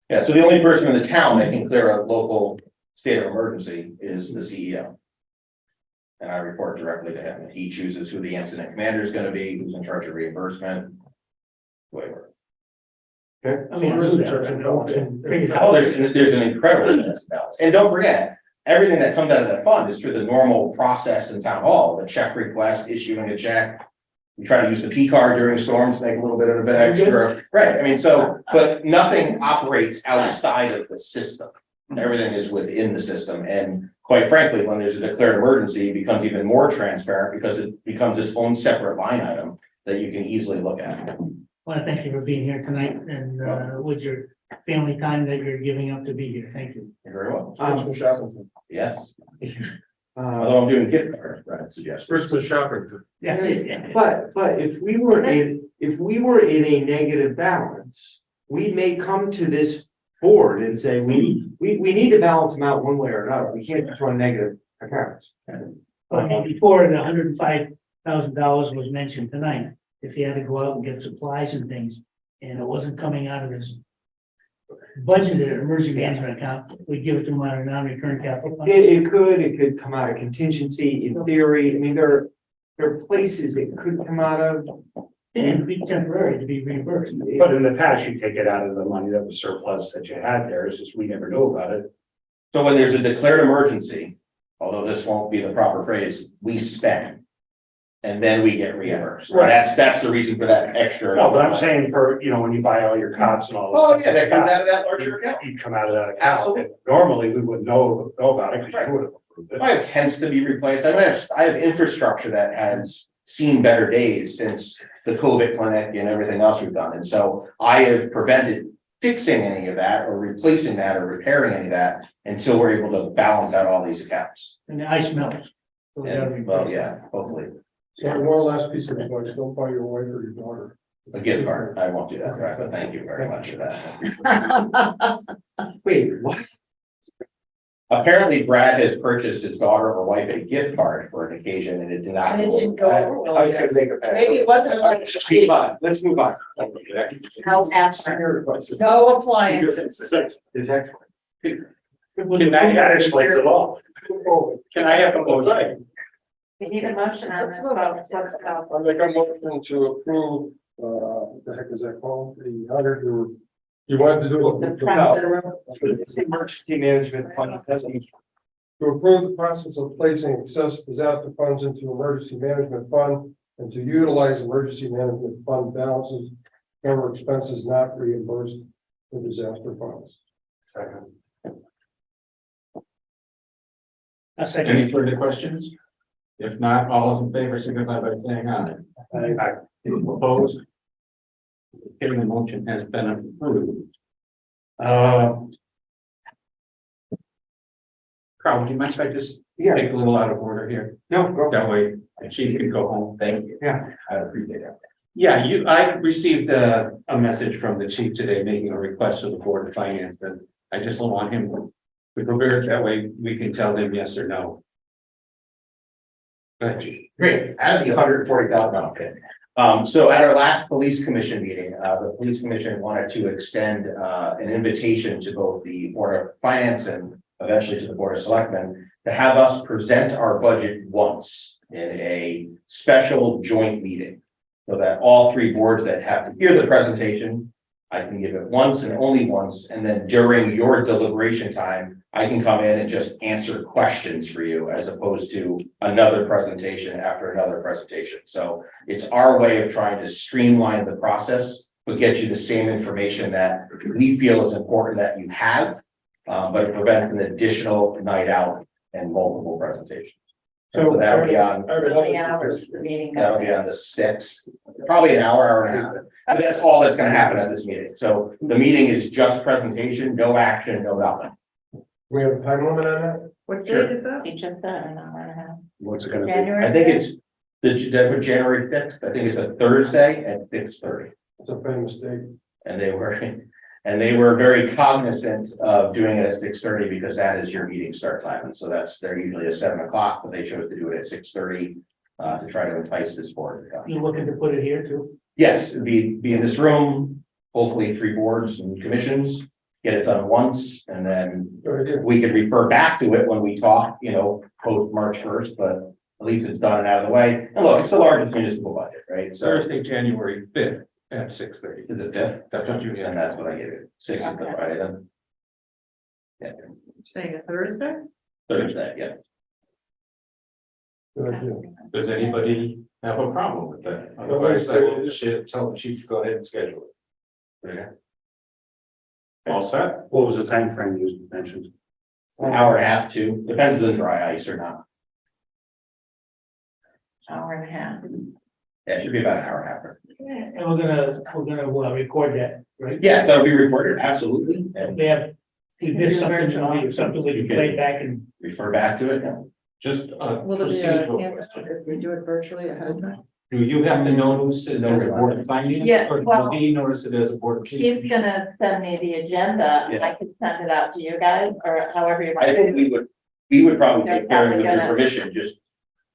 Yeah, so the only person in the town that can clear a local state of emergency is the CEO. And I report directly to him. He chooses who the incident commander is gonna be, who's in charge of reimbursement. Whatever. I mean, Oh, there's an incredible balance. And don't forget, everything that comes out of that fund is through the normal process in town hall, the check request, issuing a check. We try to use the P card during storms, make a little bit of a bit extra, right? I mean, but nothing operates outside of the system. Everything is within the system, and quite frankly, when there's a declared emergency, it becomes even more transparent because it becomes its own separate line item that you can easily look at. I want to thank you for being here tonight and with your family time that you're giving up to be here. Thank you. You're very well. Christmas shopping. Yes, although I'm doing gift cards, right, I suggest. Christmas shopping. Yeah. But if we were in a negative balance, we may come to this board and say, we need to balance them out one way or another. We can't just run negative accounts. But before the $105,000 was mentioned tonight, if he had to go out and get supplies and things, and it wasn't coming out of his budgeted emergency management account, we'd give it to him out of non-recurring capital fund. It could come out of contingency in theory. I mean, there are places it could come out of. And it'd be temporary to be reimbursed. But in the past, you take it out of the money that was surplus that you had there. It's just we never knew about it. So when there's a declared emergency, although this won't be the proper phrase, we spend. And then we get reimbursed. Right. That's the reason for that extra. No, but I'm saying for, when you buy all your cots and all this. Oh, stuff yeah, that like comes out of that larger account. You'd come out of that account. Absolutely. And normally, we wouldn't know about it because you would have approved it. I have tents to be replaced. I have infrastructure that has seen better days since the COVID clinic and everything else we've done. And so I have prevented fixing any of that or replacing that or repairing any of that until we're able to balance out all these accounts. And the ice melts. So we gotta And, well, replace it. yeah, hopefully. So one last piece of advice, don't buy your wife or your daughter. A gift card. I won't do that, right? But thank you very much for that. Wait, what? Apparently Brad has purchased his daughter or wife a gift card for an occasion and it did not. And it didn't go over well, I was gonna make a pass. maybe it wasn't. Let's move on. Let's move on. How's Asher? No appliances. Is excellent. That explains it all. Can I have a motion? We need a motion on this, folks. Let's go. I make a motion to approve, what the heck is that called? You wanted to do The it. process. Emergency management fund. To approve the process of placing excess disaster funds into emergency management fund and to utilize emergency management fund balances, to cover expenses not reimbursed for disaster funds. A second. Any further questions? If not, all those in favor, signify by saying aye. Aye. Opposed? Hearing the motion has been approved. Carl, would you mind if I just Yeah, take a little out of order here? no, go. That way, she can go home. Thank you. Yeah. I appreciate that. Yeah, I received a message from the chief today making a request to the Board of Finance, and I just want him to prepare it that way we can tell him yes or no. Go ahead, chief. Great, out of the $140,000 pit. So at our last police commission meeting, the police commission wanted to extend an invitation to both the Board of Finance and eventually to the Board of Selectmen to have us present our budget once in a special joint meeting. So that all three boards that have to hear the presentation, I can give it once and only once, and then during your deliberation time, I can come in and just answer questions for you as opposed to another presentation after another presentation. So it's our way of trying to streamline the process, but get you the same information that we feel is important that you have, but it prevents an additional night out and multiple presentations. So that'll be on, How many hours the meeting? that'll be on the 6th, probably an hour and a half. But that's all that's gonna happen at this meeting. So the meeting is just presentation, no action, no nothing. We have a time limit on that? What date Sure. is that? You just said an hour and a half. What's it gonna be? January. I think it's January 6th. I think it's a Thursday at 6:30. It's a famous mistake. And they were very cognizant of doing it at 6:30 because that is your meeting start time. And so they're usually at 7 o'clock, but they chose to do it at 6:30 to try to entice this board to come. You looking to put it here too? Yes, it'd be in this room, hopefully 3 boards and commissions, get it done once, and then Very good. we could refer back to it when we talk, post March 1st, but at least it's done and out of the way. And look, it's the largest municipal budget, right? So Thursday, January 5th at 6:30. is it 5th? That's what you And have. that's what I gave it. 6th is the Friday then. Yeah, Saying a Thursday? Thursday, yeah. Good idea. Does anybody have a problem with that? Otherwise, Otherwise, I will tell the chief to go ahead and schedule it. Okay. All set? What was the time frame you mentioned? An hour and a half, 2, depends on the dry ice or not. Hour and a half. Yeah, it should be about an hour and a half. And we're gonna record that, right? Yes, that'll be recorded, absolutely, and We have, we missed something, or something we can play back and. refer back to it. Just Will there be a procedural camera question. if we do it virtually ahead of time? Do you have to notice it as a board of finance? Yeah, Or well- do he notice it as a board of? He's gonna send me the agenda. Yeah. I could send it out to you guys or however you. I think we would probably They're take care of it probably with your gonna- permission, just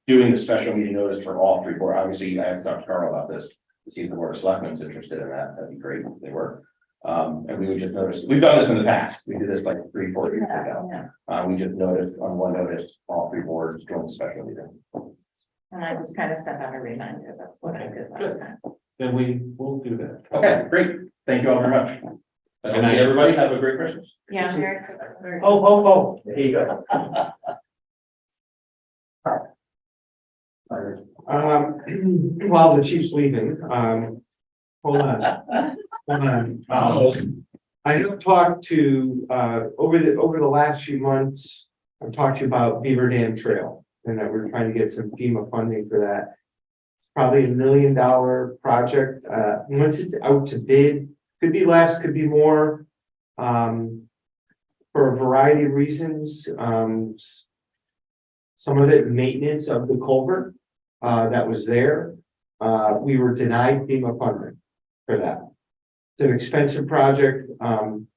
doing the special meeting notice for all 3 boards. Obviously, I have to talk to Carl about this, to see if the Board of Selectmen's interested in that. That'd be great if they were. And we would just notice, we've done this in the past. We did this like 3-4 years ago. Yeah, We just noticed on one notice, all 3 boards joined the special meeting. and I just kind of sent out a reminder. That's what I did last time. Then we will do that. Okay, great. Thank you all very much. Good night, everybody. Have a great Christmas. Yeah, very. Oh. There you go. While the chief's leaving, hold on. Hold on. I have talked to, over the last few months, I've talked to you about Beaver Dam Trail and that we're trying to get some FEMA funding for that. It's probably $1 million project. Once it's out to bid, could be less, could be more. For a variety of reasons, some of it maintenance of the culvert, that was there. We were denied FEMA funding for that. It's an expensive project.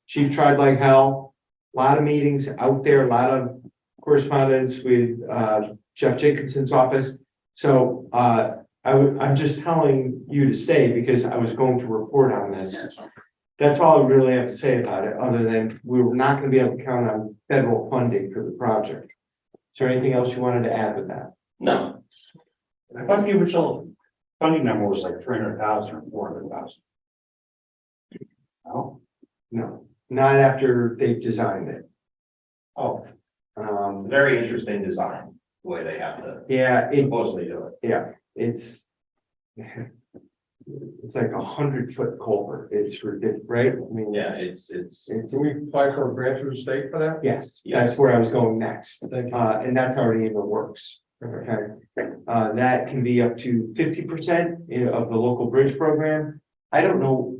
Chief tried like hell. A lot of meetings out there, a lot of correspondence with Jeff Jacobson's office. So I'm just telling you to stay because I was going to report on this. That's all I really have to say about it, other than we were not going to be able to count on federal funding for the project. Is there anything else you wanted to add with that? No, I thought the original funding number was like 300,000 or 400,000. No, No, not after they've designed it. oh, very interesting design, the way they have to Yeah, supposedly do it. it's like 100-foot culvert. It's ridiculous, right? I mean, Yeah, it's. Can we apply for a grant through the state for that? Yes, that's where I was going next. Thank you. And that's already in the works. Okay, that can be up to 50% of the local bridge program. I don't know.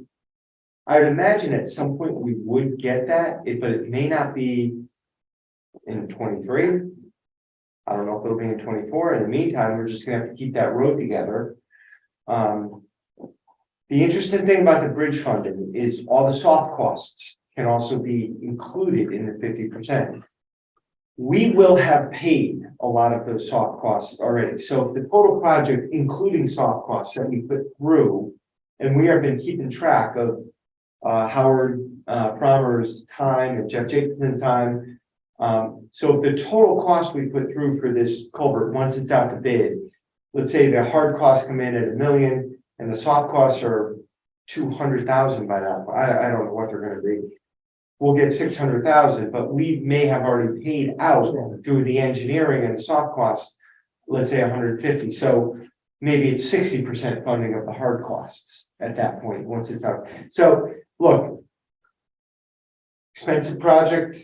I would imagine at some point we would get that, but it may not be in 23. I don't know if it'll be in 24. In the meantime, we're just gonna have to keep that road together. The interesting thing about the bridge funding is all the soft costs can also be included in the 50%. We will have paid a lot of those soft costs already. So the total project, including soft costs that we put through, and we have been keeping track of Howard Promer's time and Jeff Jacobson's time. So the total cost we put through for this culvert, once it's out to bid, let's say the hard costs come in at $1 million and the soft costs are 200,000 by now. I don't know what they're gonna be. We'll get 600,000, but we may have already paid out through the engineering and the soft costs, let's say 150. So maybe it's 60% funding of the hard costs at that point, once it's out. So look, expensive project.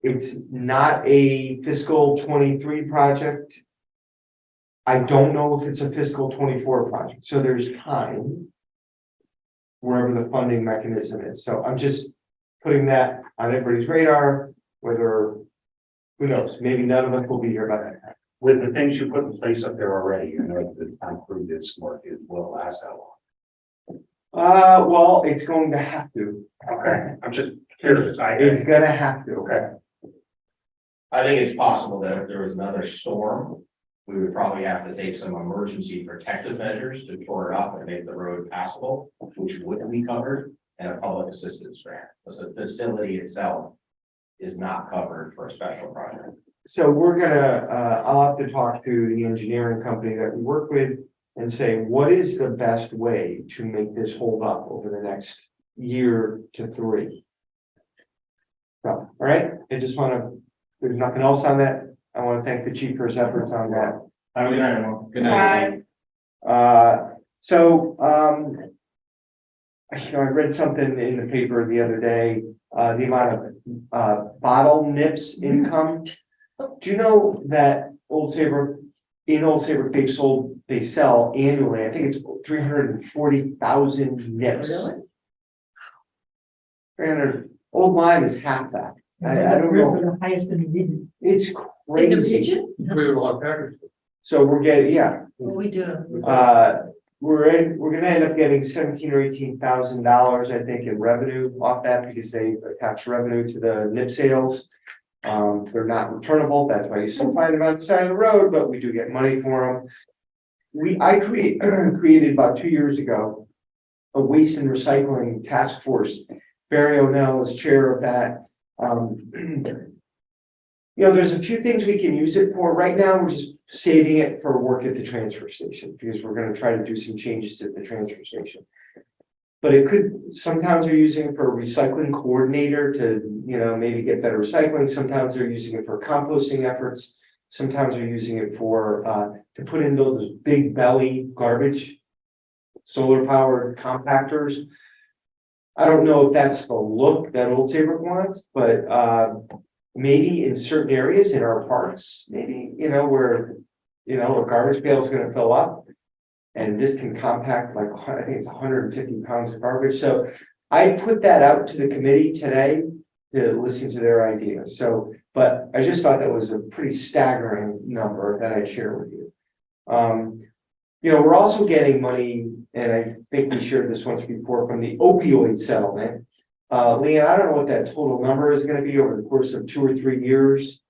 It's not a fiscal 23 project. I don't know if it's a fiscal 24 project, so there's time wherever the funding mechanism is. So I'm just putting that on everybody's radar, whether, who knows, maybe none of us will be here by that time. With the things you put in place up there already, you know, the town crew did some work, it will last that long. Well, it's going to have to. Okay, I'm just curious. It's gonna have to. Okay. I think it's possible that if there was another storm, we would probably have to take some emergency protective measures to shore it up and make the road passable, which wouldn't be covered in a public assistance grant. The facility itself is not covered for a special project. So we're gonna, I'll have to talk to the engineering company that we work with and say, what is the best way to make this hold up over the next year to 3? So, all right, I just wanna, there's nothing else on that. I wanna thank the chief for his efforts on that. Have a good night, everyone. Good night. I read something in the paper the other day, the amount of bottle nips income. Do you know that in Old Saybrook, they sell annually, I think it's 340,000 nips. Really? 300, Old Lyme is half that. I don't know. The highest in the region. It's In the crazy. region? We have a lot of package. So we're getting, yeah, What we do? we're gonna end up getting $17,000 or $18,000, I think, in revenue off that because they attach revenue to the nip sales. They're not returnable, that's why you still find them on the side of the road, but we do get money for them. I created about 2 years ago a waste and recycling task force. Barry O'Neill is chair of that. You know, there's a few things we can use it for. Right now, we're just saving it for work at the transfer station because we're going to try to do some changes at the transfer station. But it could, sometimes they're using it for a recycling coordinator to, you know, maybe get better recycling. Sometimes they're using it for composting efforts. Sometimes they're using it for, to put in those big belly garbage, solar powered compactors. I don't know if that's the look that Old Saybrook wants, but, maybe in certain areas in our parks, maybe, you know, where, you know, a garbage pail is gonna fill up. And this can compact like, I think it's 150 pounds of garbage. So I put that out to the committee today to listen to their ideas. So, but I just thought that was a pretty staggering number that I'd share with you. You know, we're also getting money, and I think we shared this once before, from the opioid settlement. Leanne, I don't know what that total number is gonna be over the course of 2 or 3 years.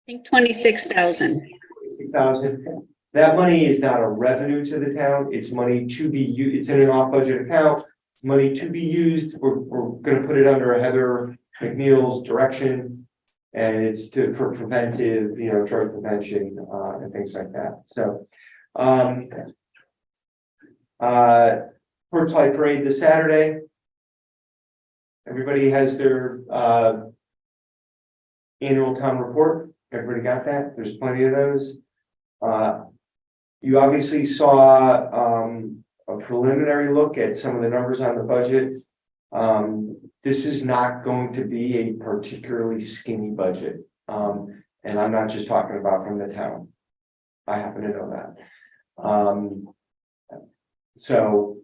I think 26,000. 60,000. That money is not a revenue to the town. It's money to be used. It's in an off-budget account. It's money to be used. We're gonna put it under Heather McNeil's direction. And it's for preventive, you know, drug prevention, and things like that. So, Torchlight Parade this Saturday. Everybody has their annual town report. Everybody got that? There's plenty of those. You obviously saw a preliminary look at some of the numbers on the budget. This is not going to be a particularly skinny budget. And I'm not just talking about from the town. I happen to know that. So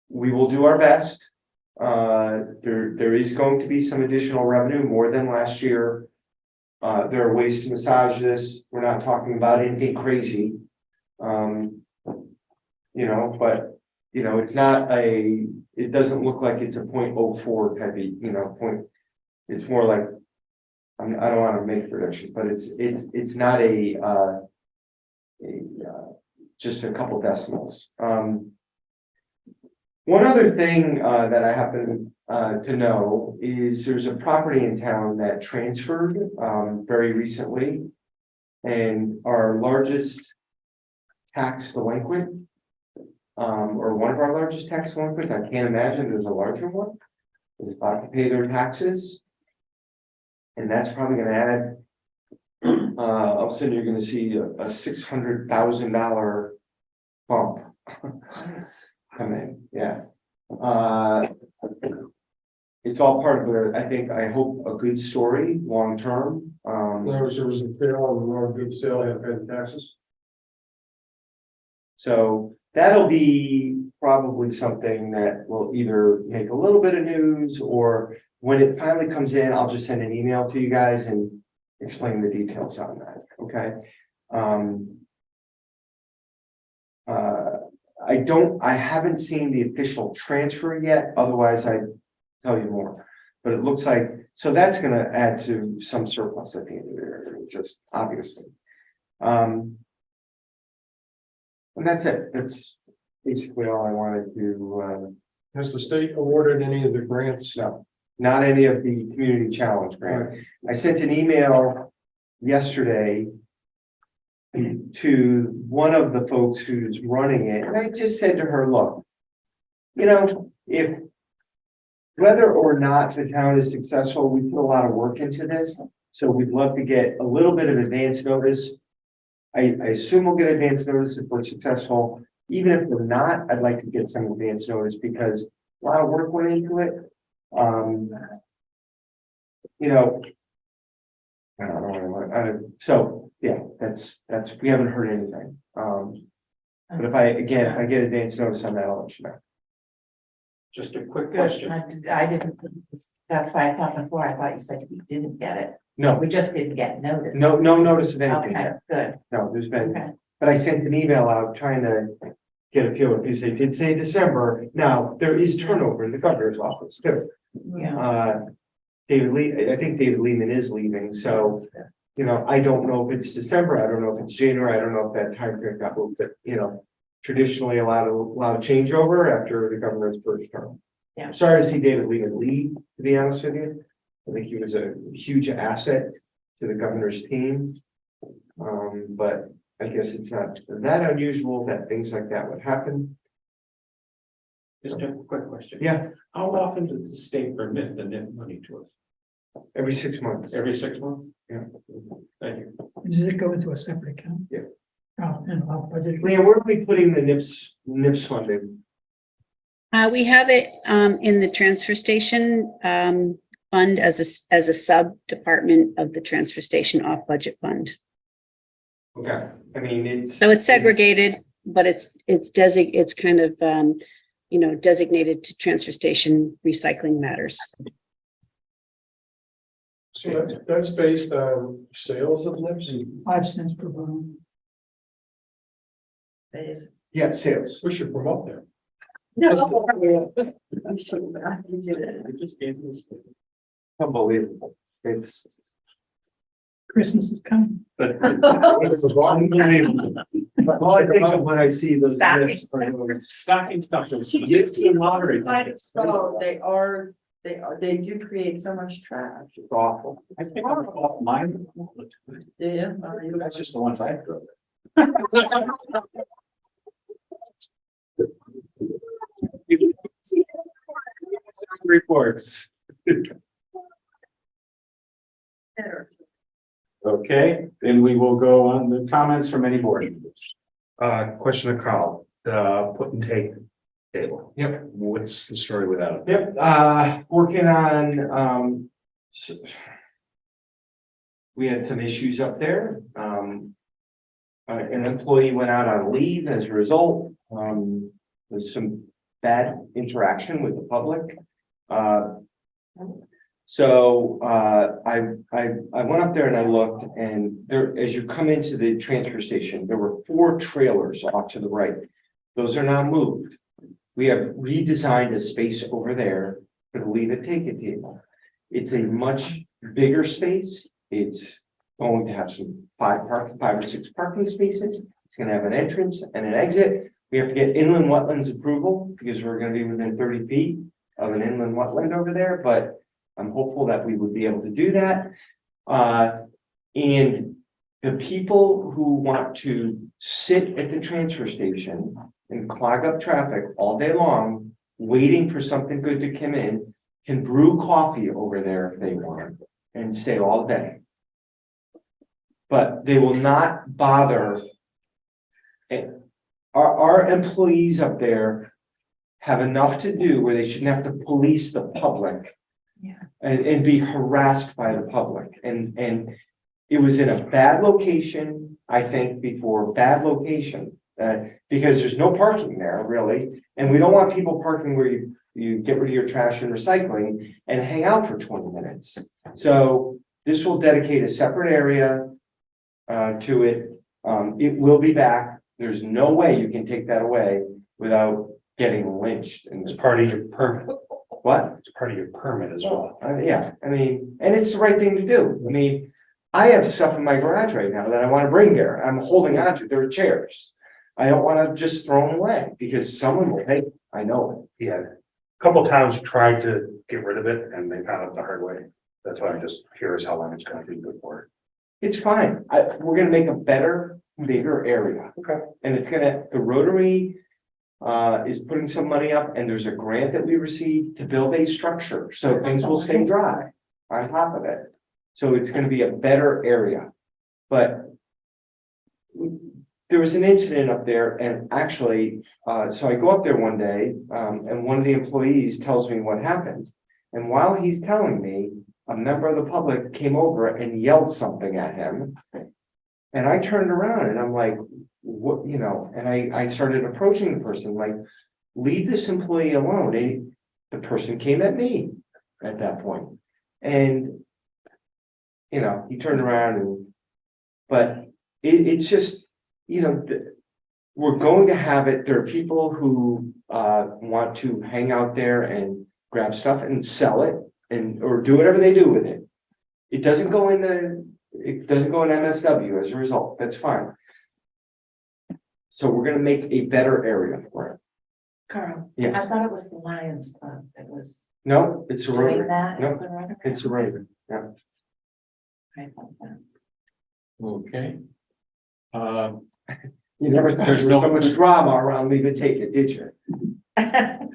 we will do our best. There is going to be some additional revenue, more than last year. There are ways to massage this. We're not talking about anything crazy. But, it's not it doesn't look like it's a 0.04 type of, point. It's more like, I don't want to make predictions, but it's not just a couple decimals. One other thing that I happen to know is there's a property in town that transferred very recently. And our largest tax delinquent, or one of our largest tax delinquents, I can't imagine there's a larger one, is about to pay their taxes. And that's probably gonna add, all of a sudden you're gonna see a $600,000 bump come in, yeah. It's all part of I hope, a good story, long term. There was a sale and more good sale had paid taxes. So that'll be probably something that will either make a little bit of news, or when it finally comes in, I'll just send an email to you guys and explain the details on that, okay? I haven't seen the official transfer yet, otherwise I'd tell you more. But it looks like, so that's gonna add to some surplus at the end of the year, just obviously. And that's it. That's basically all I wanted to, Has the state awarded any of the grants? no, not any of the community challenge grant. I sent an email yesterday to one of the folks who's running it, and I just said to her, look, if whether or not the town is successful, we put a lot of work into this, so we'd love to get a little bit of advance notice. I assume we'll get advance notice if we're successful. Even if we're not, I'd like to get some advance notice because a lot of work went into it. I don't know. So yeah, that's we haven't heard anything. But if I get advance notice on that, I'll let you know. Just a quick question. I didn't, that's why I thought before, I thought you said we didn't get it. No, We just didn't get notice. no notice of anything Okay, yet. good. No, there's been, Okay. but I sent an email out trying to get a feel because they did say December. Now, there is turnover in the governor's office too. Yeah. David Lee, I think David Lehman is leaving, so, I don't know if it's December, I don't know if it's January, I don't know if that time period got moved, traditionally a lot of changeover after the governor's first term. Yeah. Sorry to see David Lehman leave, to be honest with you. I think he was a huge asset to the governor's team. But I guess it's not that unusual that things like that would happen. Just a quick question. Yeah, How often does the state remit the net money to us? every 6 months. Every 6 months? Yeah. Thank you. Does it go into a separate account? Yeah. Oh, and our budget. Leah, where are we putting the NIPS funding? We have it in the transfer station fund as a sub department of the transfer station off budget fund. Okay, I mean, So it's segregated, but it's kind of designated to transfer station recycling matters. So that's based on sales of NIPS? 5 cents per bottle. Yeah, sales. We should promote that. I'm sure that we did it. I just gave this. Unbelievable. It's Christmas is coming. but it's unbelievable. But all I think of when I see those NIPS are Stocking stuffers. It's the lottery. So they do create so much trash. it's awful. I pick up off mine. Yeah. That's just the ones I throw. Reports. Okay, then we will go on the comments from any board members. Question to Carl, the put and take table. Yep. What's the story with that? Yep, working on, we had some issues up there. an employee went out on leave as a result. There's some bad interaction with the public. So I went up there and I looked, and there, as you come into the transfer station, there were 4 trailers off to the right. Those are now moved. We have redesigned a space over there for the leave it take it table. It's a much bigger space. It's going to have some 5 or 6 parking spaces. It's gonna have an entrance and an exit. We have to get inland wetlands approval because we're gonna be within 30 feet of an inland wetland over there, but I'm hopeful that we would be able to do that. And the people who want to sit at the transfer station and clog up traffic all day long, waiting for something good to come in, can brew coffee over there if they want and stay all day. But they will not bother. Our employees up there have enough to do where they shouldn't have to police the public. Yeah. And be harassed by the public, and it was in a bad location, I think, before bad location. Because there's no parking there really, and we don't want people parking where you get rid of your trash and recycling and hang out for 20 minutes. So this will dedicate a separate area to it. It will be back. There's no way you can take that away without getting lynched. And It's part of your permit. what? It's part of your permit as well. Yeah, I mean, and it's the right thing to do. I mean, I have stuff in my garage right now that I want to bring there. I'm holding on to. There are chairs. I don't want to just throw them away because someone will take it. I know Yeah, a couple towns tried to get rid of it and they found out the hard way. That's why I'm just curious how long it's gonna be before. it. It's fine. We're gonna make a better, bigger area. Okay. And it's gonna, the Rotary is putting some money up, and there's a grant that we received to build a structure, so things will stay dry on top of it. So it's gonna be a better area. But there was an incident up there, and actually, so I go up there one day, and one of the employees tells me what happened. And while he's telling me, a member of the public came over and yelled something at him. And I turned around and I'm like, what, you know, and I started approaching the person, like, leave this employee alone. And the person came at me at that point. And, you know, he turned around and, but it's just, you know, we're going to have it. There are people who want to hang out there and grab stuff and sell it and, or do whatever they do with it. It doesn't go in MSW as a result. That's fine. So we're gonna make a better area for it. Carl, I Yes. thought it was the Lions Club that was No, it's a doing road. that. No, It's the Rotary? it's a road. Yeah. I thought that. Okay. You never thought there was so much drama around Leave It Take It, did you? I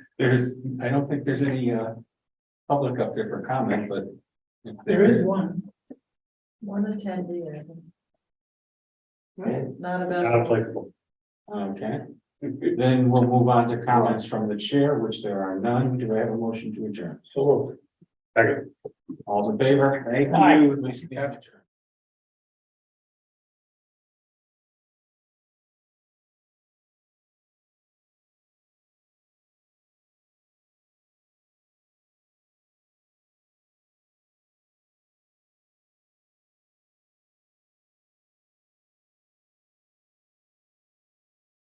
don't think there's any public up there for comment, but if There is one. One attendee, I think. Yeah. Not Not about. applicable. Okay, then we'll move on to comments from the chair, which there are none. Do I have a motion to adjourn? So. Second. All's in favor? Thank Aye. you. We stand adjourned.